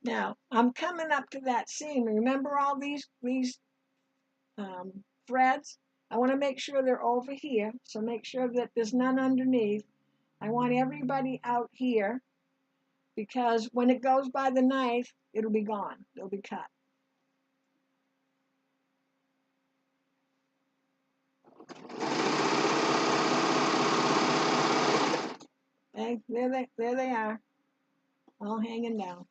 A: Now, I'm coming up to that seam. Remember all these threads? I want to make sure they're over here, so make sure that there's none underneath. I want everybody out here, because when it goes by the knife, it'll be gone. It'll be cut. Okay, there they are, all hanging down.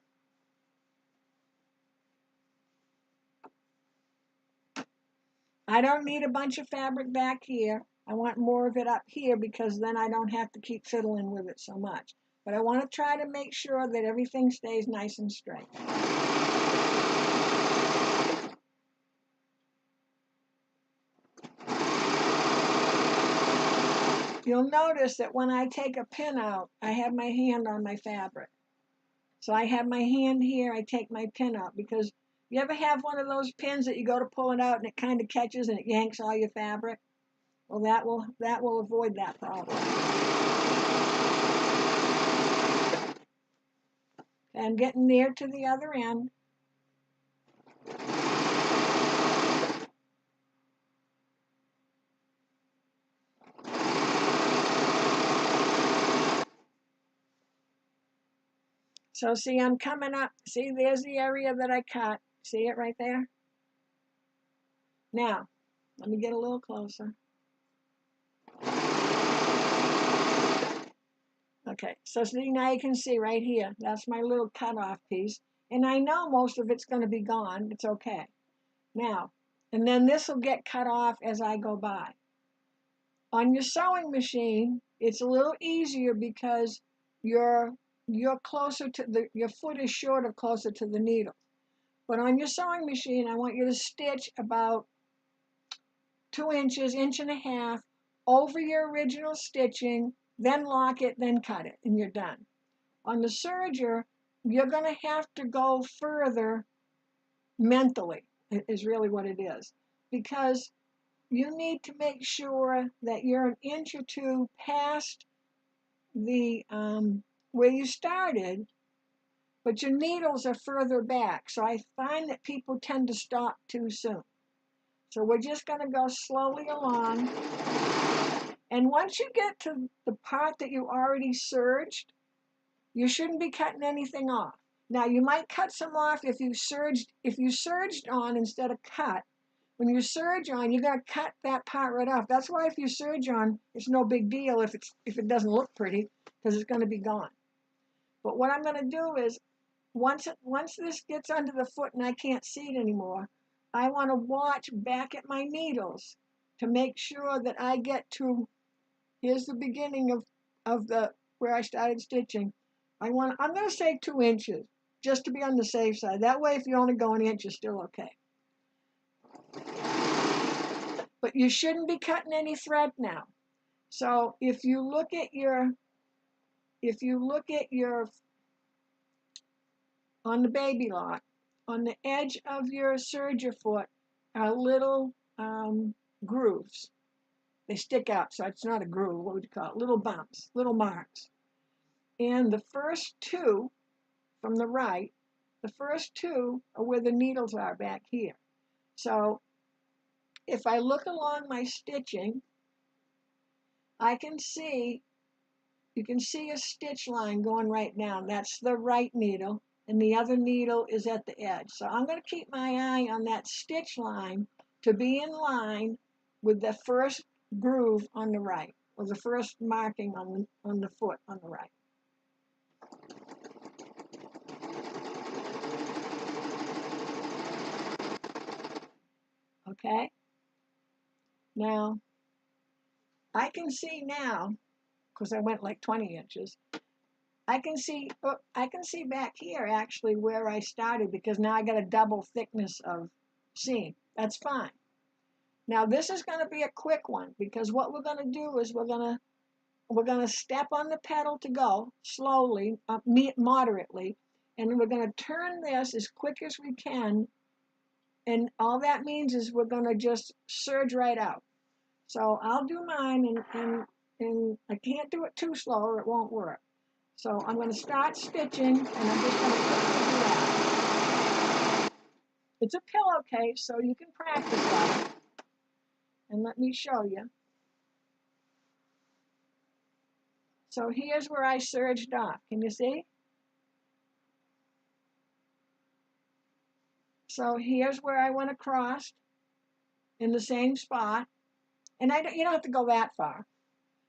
A: I don't need a bunch of fabric back here. I want more of it up here because then I don't have to keep fiddling with it so much. But I want to try to make sure that everything stays nice and straight. You'll notice that when I take a pin out, I have my hand on my fabric. So I have my hand here, I take my pin out, because you ever have one of those pins that you go to pull it out and it kind of catches and it yanks all your fabric? Well, that will avoid that problem. I'm getting near to the other end. So see, I'm coming up. See, there's the area that I cut. See it right there? Now, let me get a little closer. Okay, so see, now you can see right here. That's my little cutoff piece. And I know most of it's going to be gone. It's okay. Now, and then this will get cut off as I go by. On your sewing machine, it's a little easier because you're closer to your foot is shorter, closer to the needle. But on your sewing machine, I want you to stitch about 2 inches, 1.5 inches over your original stitching, then lock it, then cut it, and you're done. On the serger, you're going to have to go further mentally, is really what it is, because you need to make sure that you're 1 inch or 2 inches past the where you started, but your needles are further back. So I find that people tend to stop too soon. So we're just going to go slowly along. And once you get to the part that you already serged, you shouldn't be cutting anything off. Now you might cut some off if you serged on instead of cut. When you serge on, you're going to cut that part right off. That's why if you serge on, it's no big deal if it doesn't look pretty, because it's going to be gone. But what I'm going to do is, once this gets under the foot and I can't see it anymore, I want to watch back at my needles to make sure that I get to, here's the beginning of where I started stitching. I'm going to say 2 inches, just to be on the safe side. That way, if you only go 1 inch, you're still okay. But you shouldn't be cutting any thread now. So if you look at your on the baby lock, on the edge of your serger foot are little grooves. They stick out, so it's not a groove. What would you call it? Little bumps, little marks. And the first 2 from the right, the first 2 are where the needles are back here. So if I look along my stitching, I can see, you can see a stitch line going right down. That's the right needle, and the other needle is at the edge. So I'm going to keep my eye on that stitch line to be in line with the first groove on the right. or the first marking on the foot on the right. Okay. Now, I can see now, because I went like 20 inches, I can see back here actually where I started, because now I got a double thickness of seam. That's fine. Now this is going to be a quick one, because what we're going to do is we're going to step on the pedal to go slowly, moderately, and we're going to turn this as quick as we can, and all that means is we're going to just surge right out. So I'll do mine, and I can't do it too slow or it won't work. So I'm going to start stitching, and I'm just going to quickly do that. It's a pillowcase, so you can practice that. And let me show you. So here's where I serged off. Can you see? So here's where I went across in the same spot. And you don't have to go that far.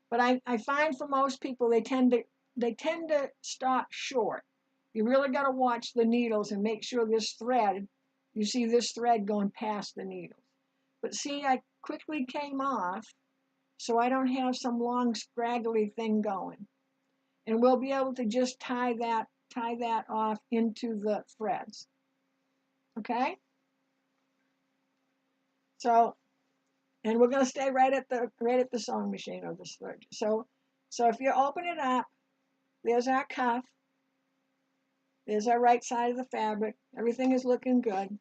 A: But I find for most people, they tend to stop short. You really got to watch the needles and make sure this thread, you see this thread going past the needles. But see, I quickly came off, so I don't have some long scraggly thing going. And we'll be able to just tie that off into the threads. Okay? So, and we're going to stay right at the sewing machine or the Serger. So if you open it up, there's our cuff. There's our right side of the fabric. Everything is looking good.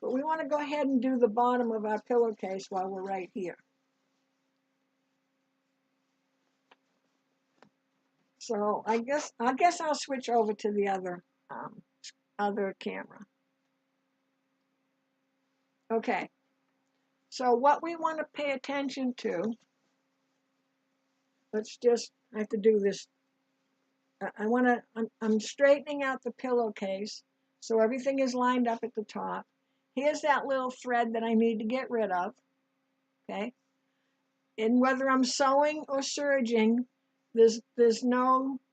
A: But we want to go ahead and do the bottom of our pillowcase while we're right here. So I guess I'll switch over to the other camera. Okay. So what we want to pay attention to, I have to do this. I'm straightening out the pillowcase so everything is lined up at the top. Here's that little thread that I need to get rid of. Okay. And whether I'm sewing or serging,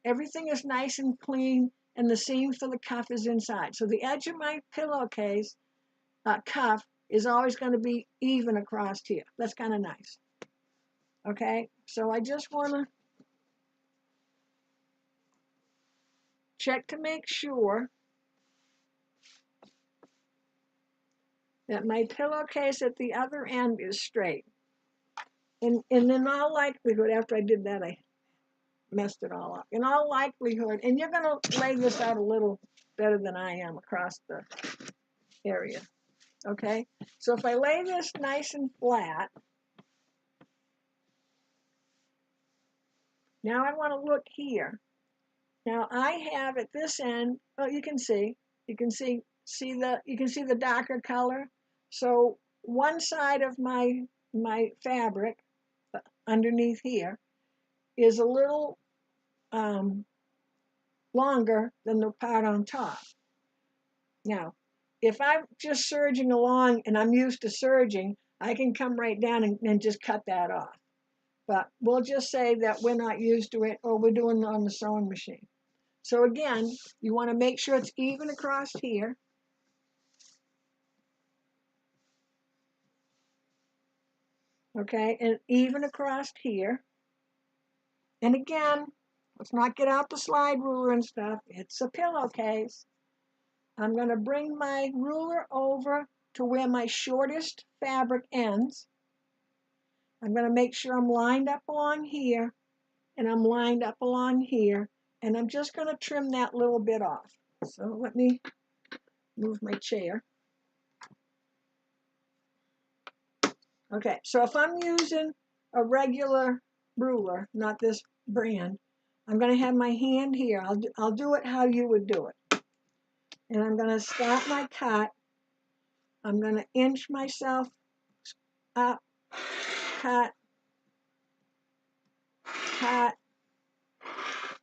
A: everything is nice and clean, and the seam for the cuff is inside. So the edge of my pillowcase cuff is always going to be even across here. That's kind of nice. Okay, so I just want to check to make sure that my pillowcase at the other end is straight. And in all likelihood, after I did that, I messed it all up. In all likelihood, and you're going to lay this out a little better than I am across the area. Okay, so if I lay this nice and flat, now I want to look here. Now I have at this end, oh, you can see the darker color. So one side of my fabric underneath here is a little longer than the part on top. Now, if I'm just serging along and I'm used to serging, I can come right down and just cut that off. But we'll just say that we're not used to it, or we're doing it on the sewing machine. So again, you want to make sure it's even across here. Okay, and even across here. And again, let's not get out the slide ruler and stuff. It's a pillowcase. I'm going to bring my ruler over to where my shortest fabric ends. I'm going to make sure I'm lined up along here, and I'm lined up along here, and I'm just going to trim that little bit off. So let me move my chair. Okay, so if I'm using a regular ruler, not this brand, I'm going to have my hand here. I'll do it how you would do it. And I'm going to start my cut. I'm going to inch myself up, cut, cut.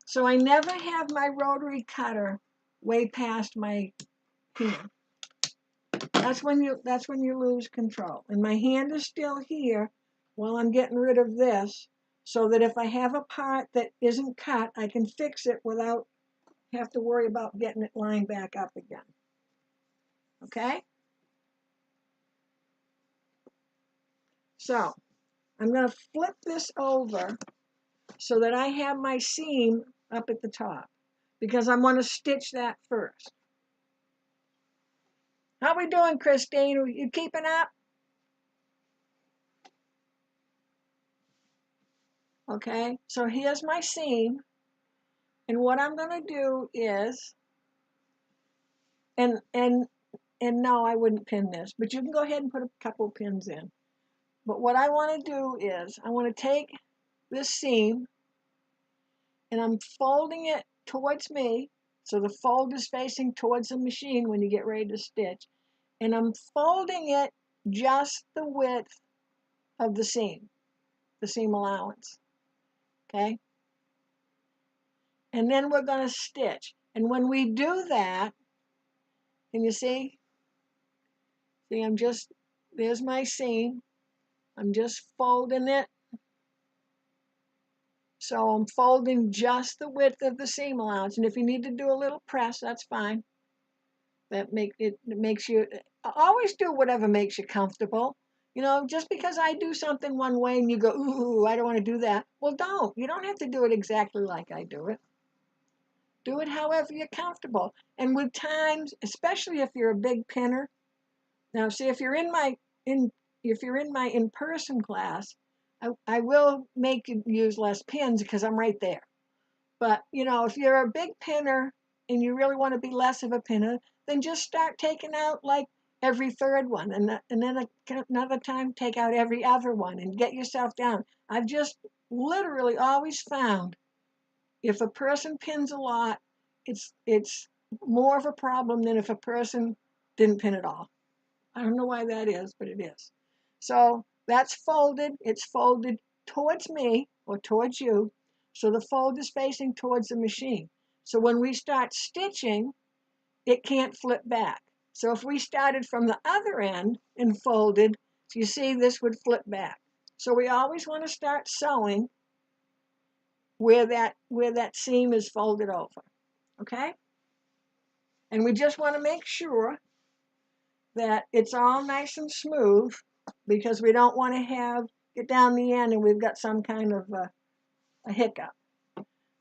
A: So I never have my rotary cutter way past my hand. That's when you lose control. And my hand is still here while I'm getting rid of this. so that if I have a part that isn't cut, I can fix it without have to worry about getting it lined back up again. Okay? So I'm going to flip this over so that I have my seam up at the top, because I'm going to stitch that first. How we doing, Christine? Are you keeping up? Okay, so here's my seam. And what I'm going to do is, and no, I wouldn't pin this, but you can go ahead and put a couple pins in. But what I want to do is, I want to take this seam and I'm folding it towards me. So the fold is facing towards the machine when you get ready to stitch. And I'm folding it just the width of the seam allowance. Okay? And then we're going to stitch. And when we do that, can you see? See, there's my seam. I'm just folding it. So I'm folding just the width of the seam allowance. And if you need to do a little press, that's fine. That makes you, always do whatever makes you comfortable. You know, just because I do something one way and you go, ooh, I don't want to do that. Well, don't. You don't have to do it exactly like I do it. Do it however you're comfortable. And with times, especially if you're a big pinner. Now, see, if you're in my in-person class, I will make you use less pins because I'm right there. But, you know, if you're a big pinner and you really want to be less of a pinner, then just start taking out like every third one. And then another time, take out every other one and get yourself down. I've just literally always found if a person pins a lot, it's more of a problem than if a person didn't pin at all. I don't know why that is, but it is. So that's folded. It's folded towards me or towards you. So the fold is facing towards the machine. So when we start stitching, it can't flip back. So if we started from the other end and folded, you see this would flip back. So we always want to start sewing where that seam is folded over. Okay? And we just want to make sure that it's all nice and smooth, because we don't want to get down the end and we've got some kind of a hiccup.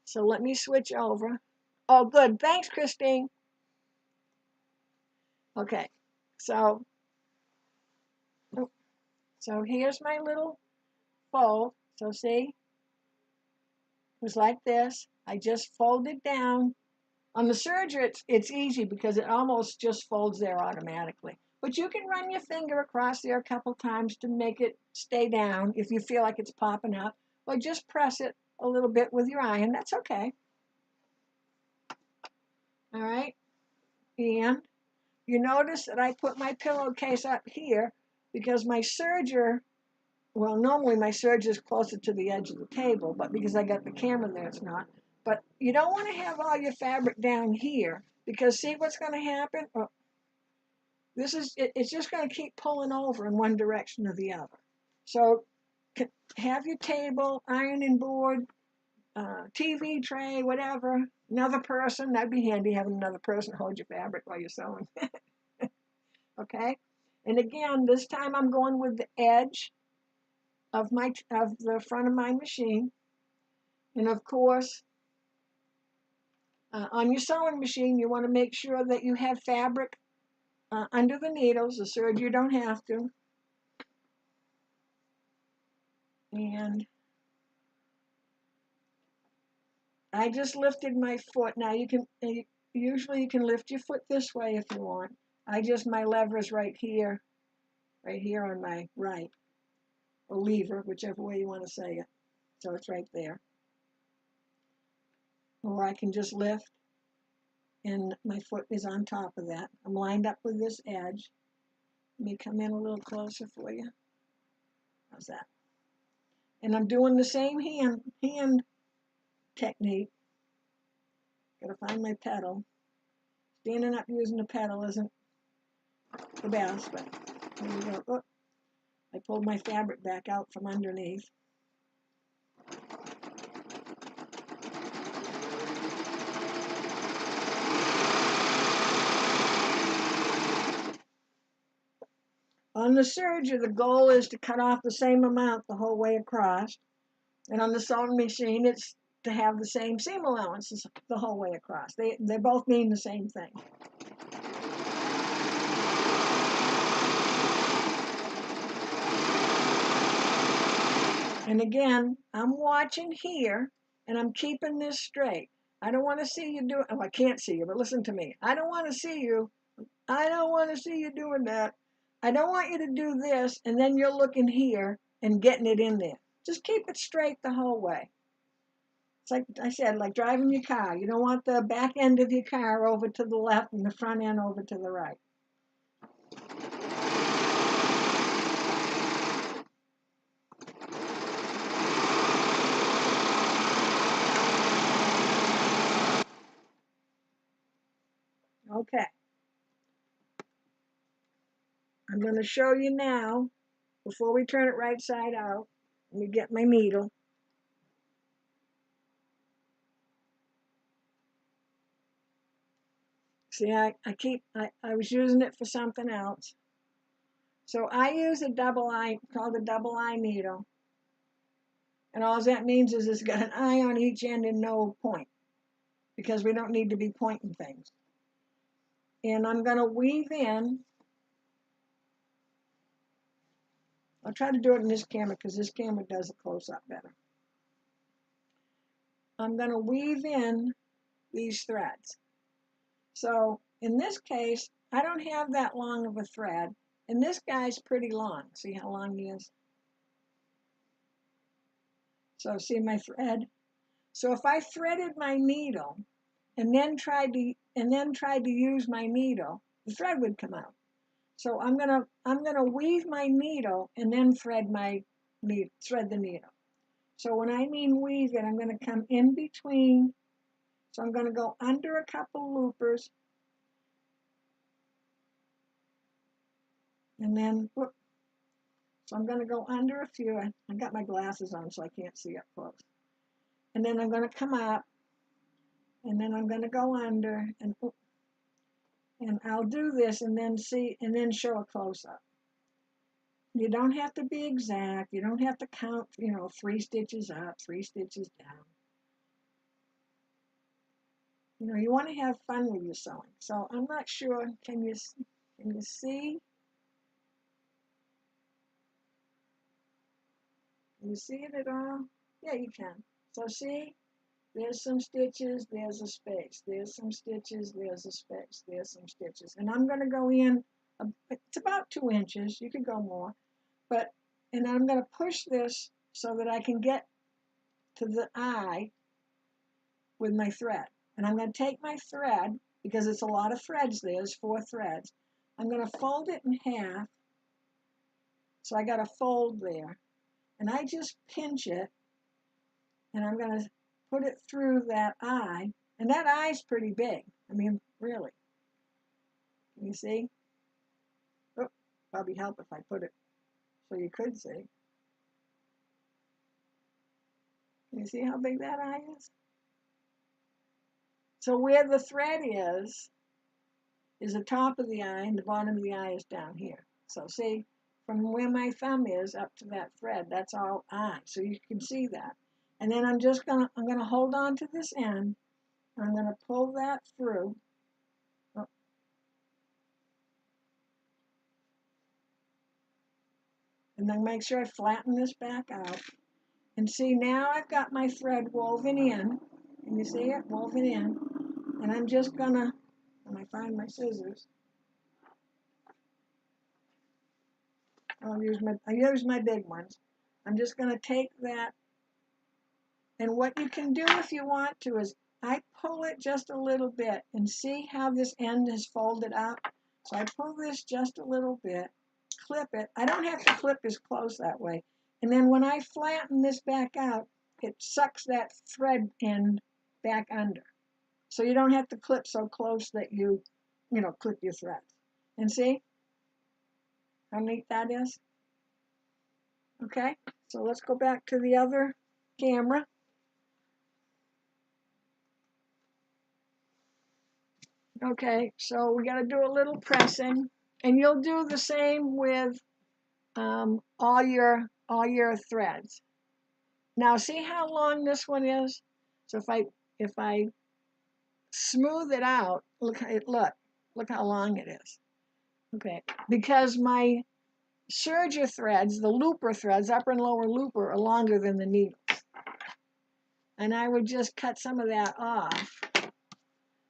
A: So let me switch over. Oh, good. Thanks, Christine. Okay, so here's my little fold. So see, it was like this. I just folded down. On the Serger, it's easy because it almost just folds there automatically. But you can run your finger across there a couple times to make it stay down if you feel like it's popping up. Or just press it a little bit with your iron. That's okay. All right. And you notice that I put my pillowcase up here because my Serger, well, normally my Serger is closer to the edge of the table, but because I got the camera there, it's not. But you don't want to have all your fabric down here, because see what's going to happen? Oh, it's just going to keep pulling over in one direction or the other. So have your table, ironing board, TV tray, whatever, another person. That'd be handy, having another person hold your fabric while you're sewing. Okay? And again, this time I'm going with the edge of the front of my machine. And of course, on your sewing machine, you want to make sure that you have fabric under the needles. The Serger, you don't have to. And I just lifted my foot. Now usually you can lift your foot this way if you want. My lever is right here on my right, or lever, whichever way you want to say it. So it's right there. Or I can just lift and my foot is on top of that. I'm lined up with this edge. Let me come in a little closer for you. How's that? And I'm doing the same hand technique. Gotta find my pedal. Standing up using a pedal isn't the best, but here we go. Oh, I pulled my fabric back out from underneath. On the serger, the goal is to cut off the same amount the whole way across. And on the sewing machine, it's to have the same seam allowances the whole way across. They both mean the same thing. And again, I'm watching here, and I'm keeping this straight. I don't want to see you do it. Oh, I can't see you, but listen to me. I don't want to see you. I don't want to see you doing that. I don't want you to do this, and then you're looking here and getting it in there. Just keep it straight the whole way. It's like I said, like driving your car. You don't want the back end of your car over to the left and the front end over to the right. Okay. I'm going to show you now, before we turn it right side out. Let me get my needle. See, I was using it for something else. So I use a double eye, called a double eye needle. And all that means is it's got an eye on each end and no point, because we don't need to be pointing things. And I'm going to weave in. I'll try to do it in this camera because this camera does a close-up better. I'm going to weave in these threads. So in this case, I don't have that long of a thread, and this guy's pretty long. See how long he is? So see my thread? So if I threaded my needle and then tried to use my needle, the thread would come out. So I'm gonna weave my needle and then thread the needle. So when I mean weave it, I'm gonna come in between. So I'm gonna go under a couple loopers, and then whoop. So I'm gonna go under a few. I got my glasses on, so I can't see up close. And then I'm gonna come up, and then I'm gonna go under, and whoop. And I'll do this and then show a close-up. You don't have to be exact. You don't have to count, 3 stitches up, 3 stitches down. You want to have fun with your sewing. So I'm not sure, can you see? Can you see it at all? Yeah, you can. So see? There's some stitches, there's a space. There's some stitches, there's a space. There's some stitches. And I'm going to go in, it's about 2 inches. You could go more. And I'm going to push this so that I can get to the eye with my thread. And I'm going to take my thread, because it's a lot of threads there's 4 threads. I'm going to fold it in half. So I got a fold there. And I just pinch it, and I'm going to put it through that eye, and that eye's pretty big. I mean, really. Can you see? Oh, probably help if I put it so you could see. Can you see how big that eye is? So where the thread is the top of the eye, and the bottom of the eye is down here. So see, from where my thumb is up to that thread, that's all eye. So you can see that. And then I'm gonna hold on to this end. I'm gonna pull that through. Oh. And then make sure I flatten this back out. And see, now I've got my thread woven in. Can you see it? Woven in. And I'm just gonna, when I find my scissors, I use my big ones. I'm just gonna take that. And what you can do if you want to is I pull it just a little bit, and see how this end is folded up? So I pull this just a little bit, clip it. I don't have to clip as close that way. And then when I flatten this back out, it sucks that thread end back under. So you don't have to clip so close that you clip your threads. And see how neat that is? Okay, so let's go back to the other camera. Okay, so we got to do a little pressing, and you'll do the same with all your threads. Now see how long this one is? So if I smooth it out, look how long it is. Okay, because my serger threads, the looper threads, upper and lower looper, are longer than the needles. And I would just cut some of that off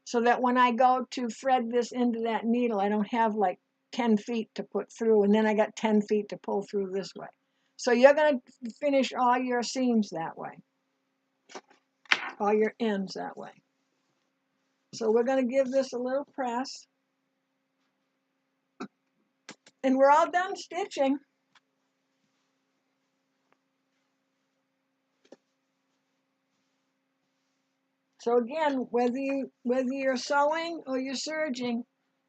A: so that when I go to thread this into that needle, I don't have like 10 feet to put through, and then I got 10 feet to pull through this way. So you're going to finish all your seams that way, all your ends that way. So we're going to give this a little press. And we're all done stitching. So again, whether you're sewing or you're serging,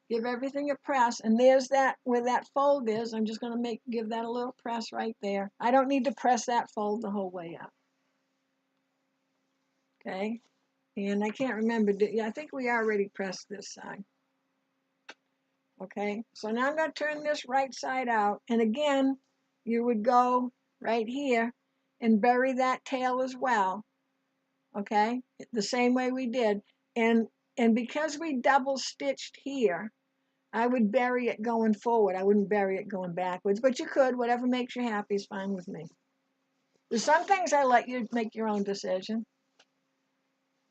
A: give everything a press. And there's that, where that fold is. I'm just going to give that a little press right there. I don't need to press that fold the whole way up. Okay. And I can't remember. Yeah, I think we already pressed this side. Okay. So now I'm going to turn this right side out. And again, you would go right here and bury that tail as well. Okay, the same way we did. And because we double stitched here, I would bury it going forward. I wouldn't bury it going backwards, but you could. Whatever makes you happy is fine with me. There's some things I let you make your own decision.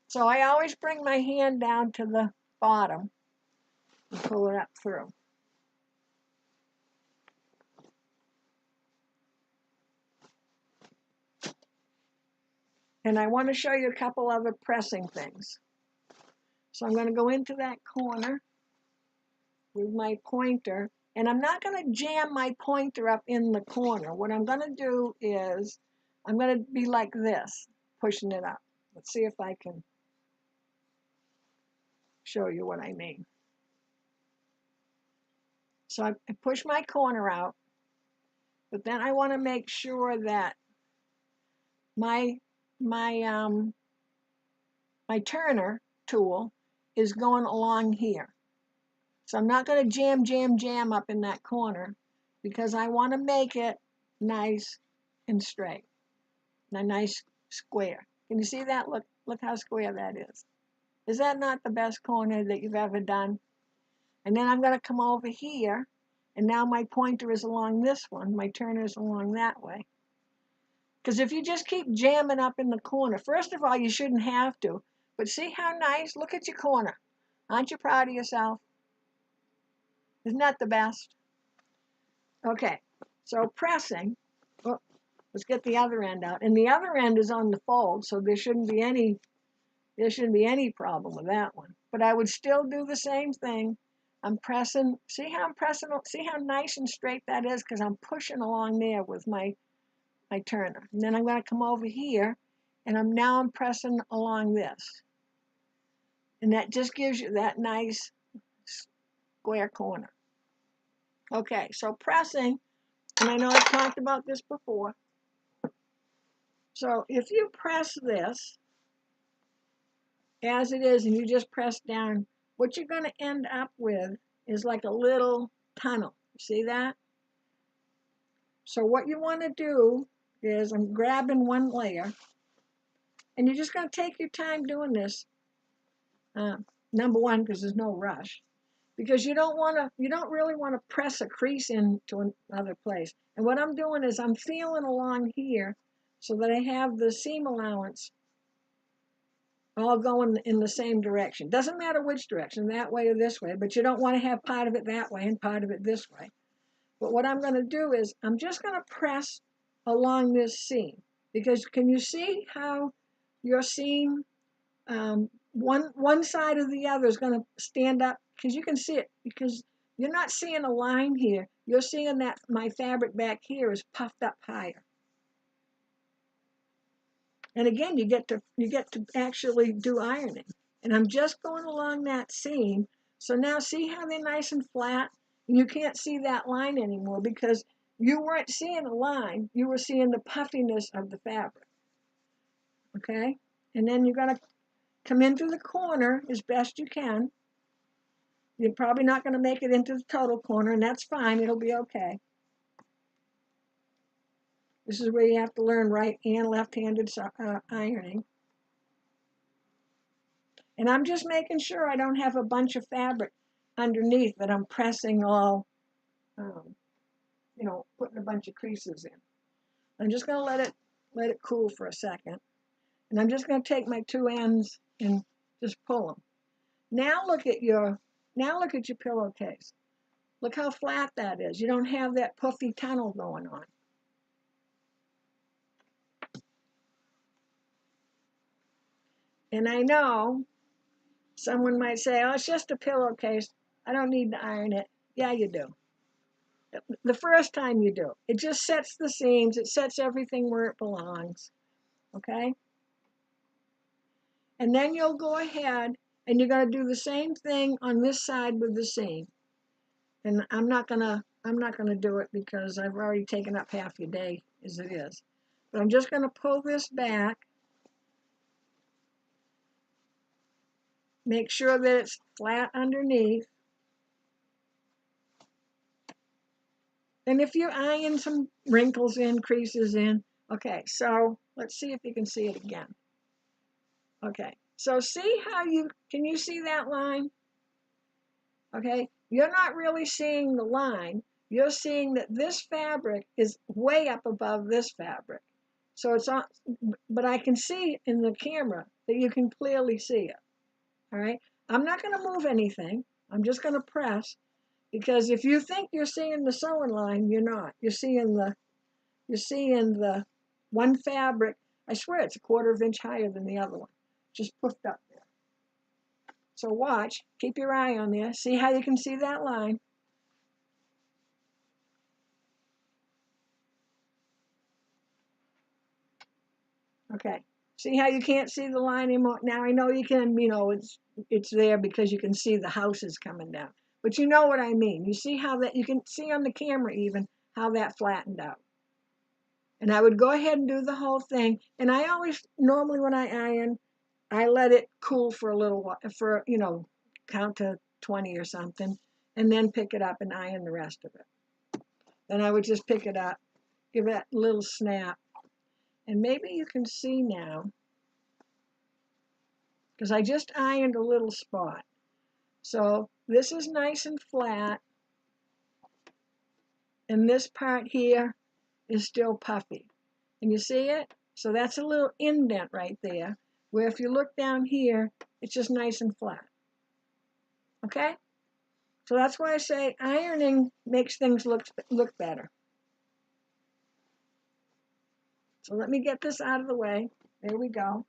A: So I always bring my hand down to the bottom and pull it up through. And I want to show you a couple other pressing things. So I'm going to go into that corner with my pointer, and I'm not going to jam my pointer up in the corner. What I'm going to do is I'm going to be like this, pushing it up. Let's see if I can show you what I mean. So I push my corner out, but then I want to make sure that my turner tool is going along here. So I'm not going to jam up in that corner, because I want to make it nice and straight, a nice square. Can you see that? Look how square that is. Is that not the best corner that you've ever done? And then I'm going to come over here, and now my pointer is along this one. My turner is along that way. Because if you just keep jamming up in the corner, first of all, you shouldn't have to. But see how nice? Look at your corner. Aren't you proud of yourself? Isn't that the best? Okay, so pressing. Oh, let's get the other end out. And the other end is on the fold, so there shouldn't be any problem with that one. But I would still do the same thing. I'm pressing. See how I'm pressing? See how nice and straight that is? Because I'm pushing along there with my turner. And then I'm going to come over here, and I'm pressing along this. And that just gives you that nice square corner. Okay, so pressing, and I know I've talked about this before. So if you press this as it is, and you just press down, what you're going to end up with is like a little tunnel. See that? So what you want to do is, I'm grabbing one layer, and you're just going to take your time doing this. Number one, because there's no rush, because you don't really want to press a crease into another place. And what I'm doing is I'm feeling along here so that I have the seam allowance all going in the same direction. Doesn't matter which direction, that way or this way, but you don't want to have part of it that way and part of it this way. But what I'm going to do is I'm just going to press along this seam, because can you see how your seam, one side or the other is going to stand up? Because you can see it, because you're not seeing a line here. You're seeing that my fabric back here is puffed up higher. And again, you get to actually do ironing. And I'm just going along that seam. So now see how they're nice and flat? And you can't see that line anymore, because you weren't seeing a line. You were seeing the puffiness of the fabric. Okay? And then you're going to come into the corner as best you can. You're probably not going to make it into the total corner, and that's fine. It'll be okay. This is where you have to learn right and left-handed ironing. And I'm just making sure I don't have a bunch of fabric underneath that I'm pressing all, you know, putting a bunch of creases in. I'm just going to let it cool for a second. And I'm just going to take my two ends and just pull them. Now look at your pillowcase. Look how flat that is. You don't have that puffy tunnel going on. And I know someone might say, oh, it's just a pillowcase. I don't need to iron it. Yeah, you do. The first time you do. It just sets the seams. It sets everything where it belongs. Okay? And then you'll go ahead and you're going to do the same thing on this side with the seam. And I'm not gonna do it because I've already taken up half your day as it is. But I'm just going to pull this back. Make sure that it's flat underneath. And if you iron some wrinkles in, creases in, okay, so let's see if you can see it again. Okay, so see how can you see that line? Okay, you're not really seeing the line. You're seeing that this fabric is way up above this fabric. So it's on, but I can see in the camera that you can clearly see it. All right, I'm not going to move anything. I'm just going to press, because if you think you're seeing the sewing line, you're not. You're seeing the one fabric. I swear it's a 1/4 inch higher than the other one, just puffed up there. So watch, keep your eye on there. See how you can see that line. Okay, see how you can't see the line anymore? Now I know you can, you know, it's there because you can see the houses coming down. But you know what I mean. You see how that, you can see on the camera even how that flattened out. And I would go ahead and do the whole thing. And I always, normally when I iron, I let it cool for a little while, for, you know, count to 20 or something, and then pick it up and iron the rest of it. Then I would just pick it up, give it a little snap. And maybe you can see now, because I just ironed a little spot. So this is nice and flat, and this part here is still puffy. And you see it? So that's a little indent right there, where if you look down here, it's just nice and flat. Okay? So that's why I say ironing makes things look better. So let me get this out of the way. There we go.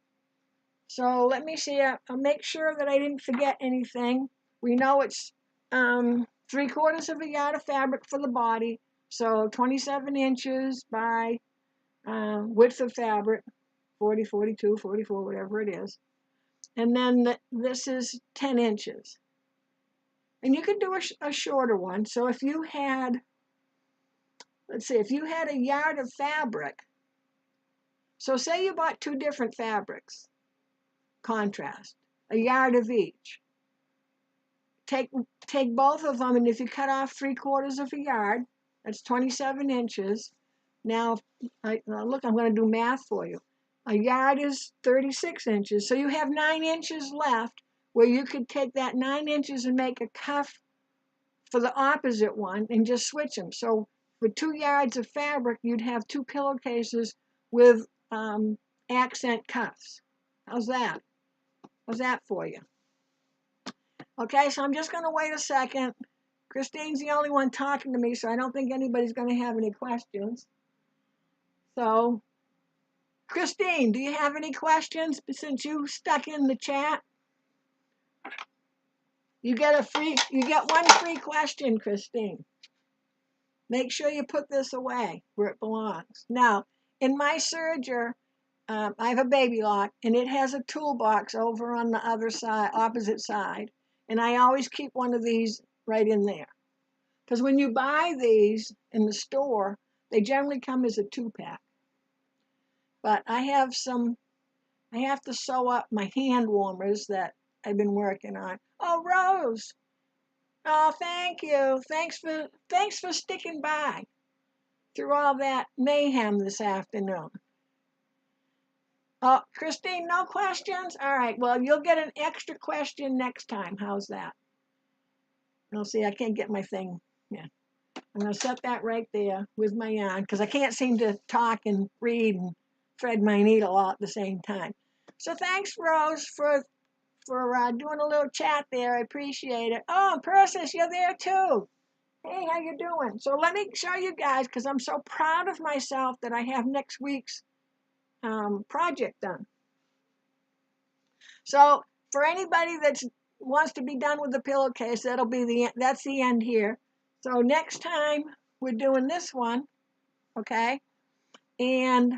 A: So let me see. I'll make sure that I didn't forget anything. We know it's 3/4 of a yard of fabric for the body. So 27 inches by width of fabric, 40, 42, 44, whatever it is. And then this is 10 inches. And you can do a shorter one. So if you had, let's see, if you had a yard of fabric, so say you bought 2 different fabrics, contrast, a yard of each. Take both of them, and if you cut off 3/4 of a yard, that's 27 inches. Now, look, I'm going to do math for you. A yard is 36 inches, so you have 9 inches left where you could take that 9 inches and make a cuff for the opposite one and just switch them. So for 2 yards of fabric, you'd have 2 pillowcases with accent cuffs. How's that? How's that for you? Okay, so I'm just going to wait a second. Christine's the only one talking to me, so I don't think anybody's going to have any questions. So, Christine, do you have any questions since you stuck in the chat? You get one free question, Christine. Make sure you put this away where it belongs. Now, in my serger, I have a baby lock, and it has a toolbox over on the other side, opposite side, and I always keep one of these right in there. Because when you buy these in the store, they generally come as a 2-pack. But I have to sew up my hand warmers that I've been working on. Oh, Rose. Oh, thank you. Thanks for sticking by. through all that mayhem this afternoon. Oh, Christine, no questions? All right, well, you'll get an extra question next time. How's that? You'll see, I can't get my thing. Yeah. I'm going to set that right there with my yarn because I can't seem to talk and read and thread my needle all at the same time. So thanks, Rose, for doing a little chat there. I appreciate it. Oh, Persis, you're there too. Hey, how you doing? So let me show you guys because I'm so proud of myself that I have next week's project done. So for anybody that wants to be done with the pillowcase, that's the end here. So next time we're doing this one, okay? And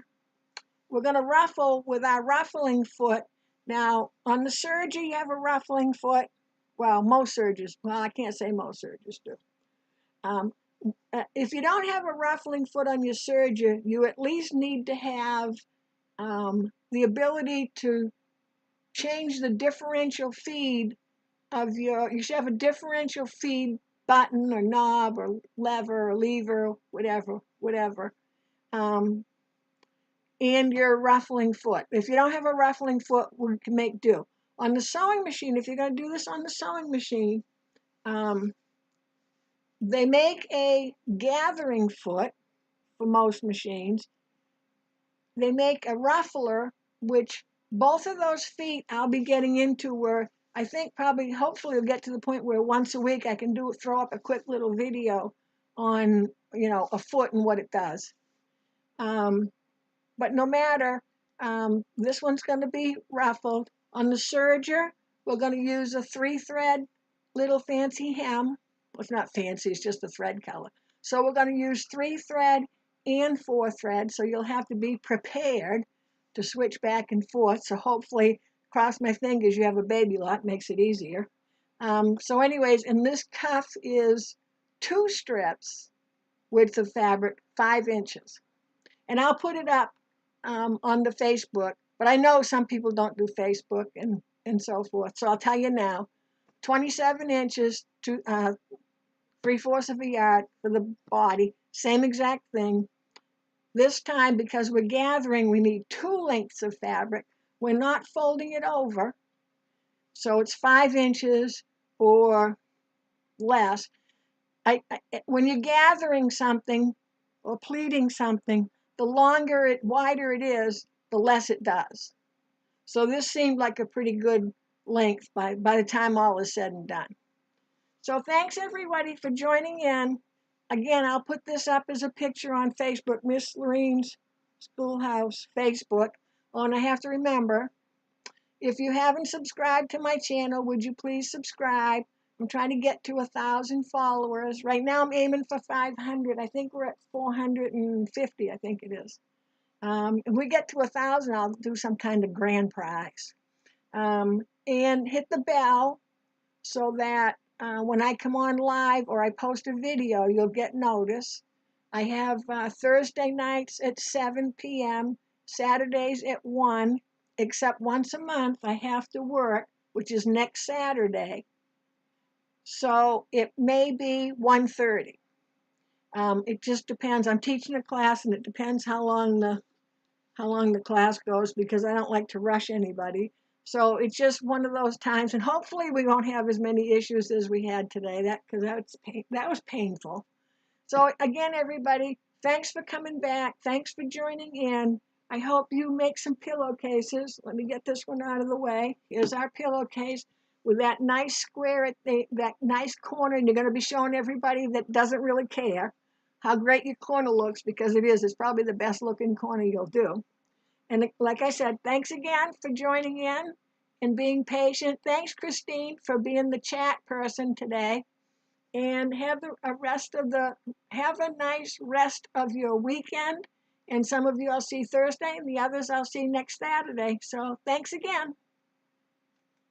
A: we're going to ruffle with our ruffling foot. Now, on the serger, you have a ruffling foot. Well, most sergers. Well, I can't say most sergers do. If you don't have a ruffling foot on your serger, you at least need to have the ability to change the differential feed of you should have a differential feed button or knob or lever or lever, whatever, and your ruffling foot. If you don't have a ruffling foot, we can make do. On the sewing machine, if you're going to do this on the sewing machine, they make a gathering foot for most machines. They make a ruffler, which both of those feet I'll be getting into where I think hopefully we'll get to the point where once a week I can throw up a quick little video on, a foot and what it does. But no matter, this one's going to be ruffled. On the serger, we're going to use a 3-thread little fancy hem. Well, it's not fancy, it's just a thread color. So we're going to use 3-thread and 4-thread, so you'll have to be prepared to switch back and forth. So hopefully, cross my fingers, you have a baby lot, makes it easier. So anyways, and this cuff is 2 strips width of fabric, 5 inches. And I'll put it up on the Facebook, but I know some people don't do Facebook and so forth. So I'll tell you now, 27 inches to 3/4 of a yard for the body, same exact thing. This time, because we're gathering, we need 2 lengths of fabric. We're not folding it over, so it's 5 inches or less. When you're gathering something or pleating something, the wider it is, the less it does. So this seemed like a pretty good length by the time all is said and done. So thanks everybody for joining in. Again, I'll put this up as a picture on Facebook, Miss Loreens Schoolhouse Facebook. Oh, and I have to remember, if you haven't subscribed to my channel, would you please subscribe? I'm trying to get to 1,000 followers. Right now I'm aiming for 500. I think we're at 450, I think it is. If we get to 1,000, I'll do some kind of grand prize. And hit the bell so that when I come on live or I post a video, you'll get notice. I have Thursday nights at 7 p.m., Saturdays at 1, except once a month I have to work, which is next Saturday. So it may be 1:30. It just depends. I'm teaching a class, and it depends how long the class goes because I don't like to rush anybody. So it's just one of those times, and hopefully we won't have as many issues as we had today. That was painful. So again, everybody, thanks for coming back. Thanks for joining in. I hope you make some pillowcases. Let me get this one out of the way. Here's our pillowcase with that nice square at that nice corner, and you're going to be showing everybody that doesn't really care how great your corner looks, because it is. It's probably the best looking corner you'll do. And like I said, thanks again for joining in and being patient. Thanks, Christine, for being the chat person today. And have a nice rest of your weekend. And some of you I'll see Thursday, and the others I'll see next Saturday. So thanks again.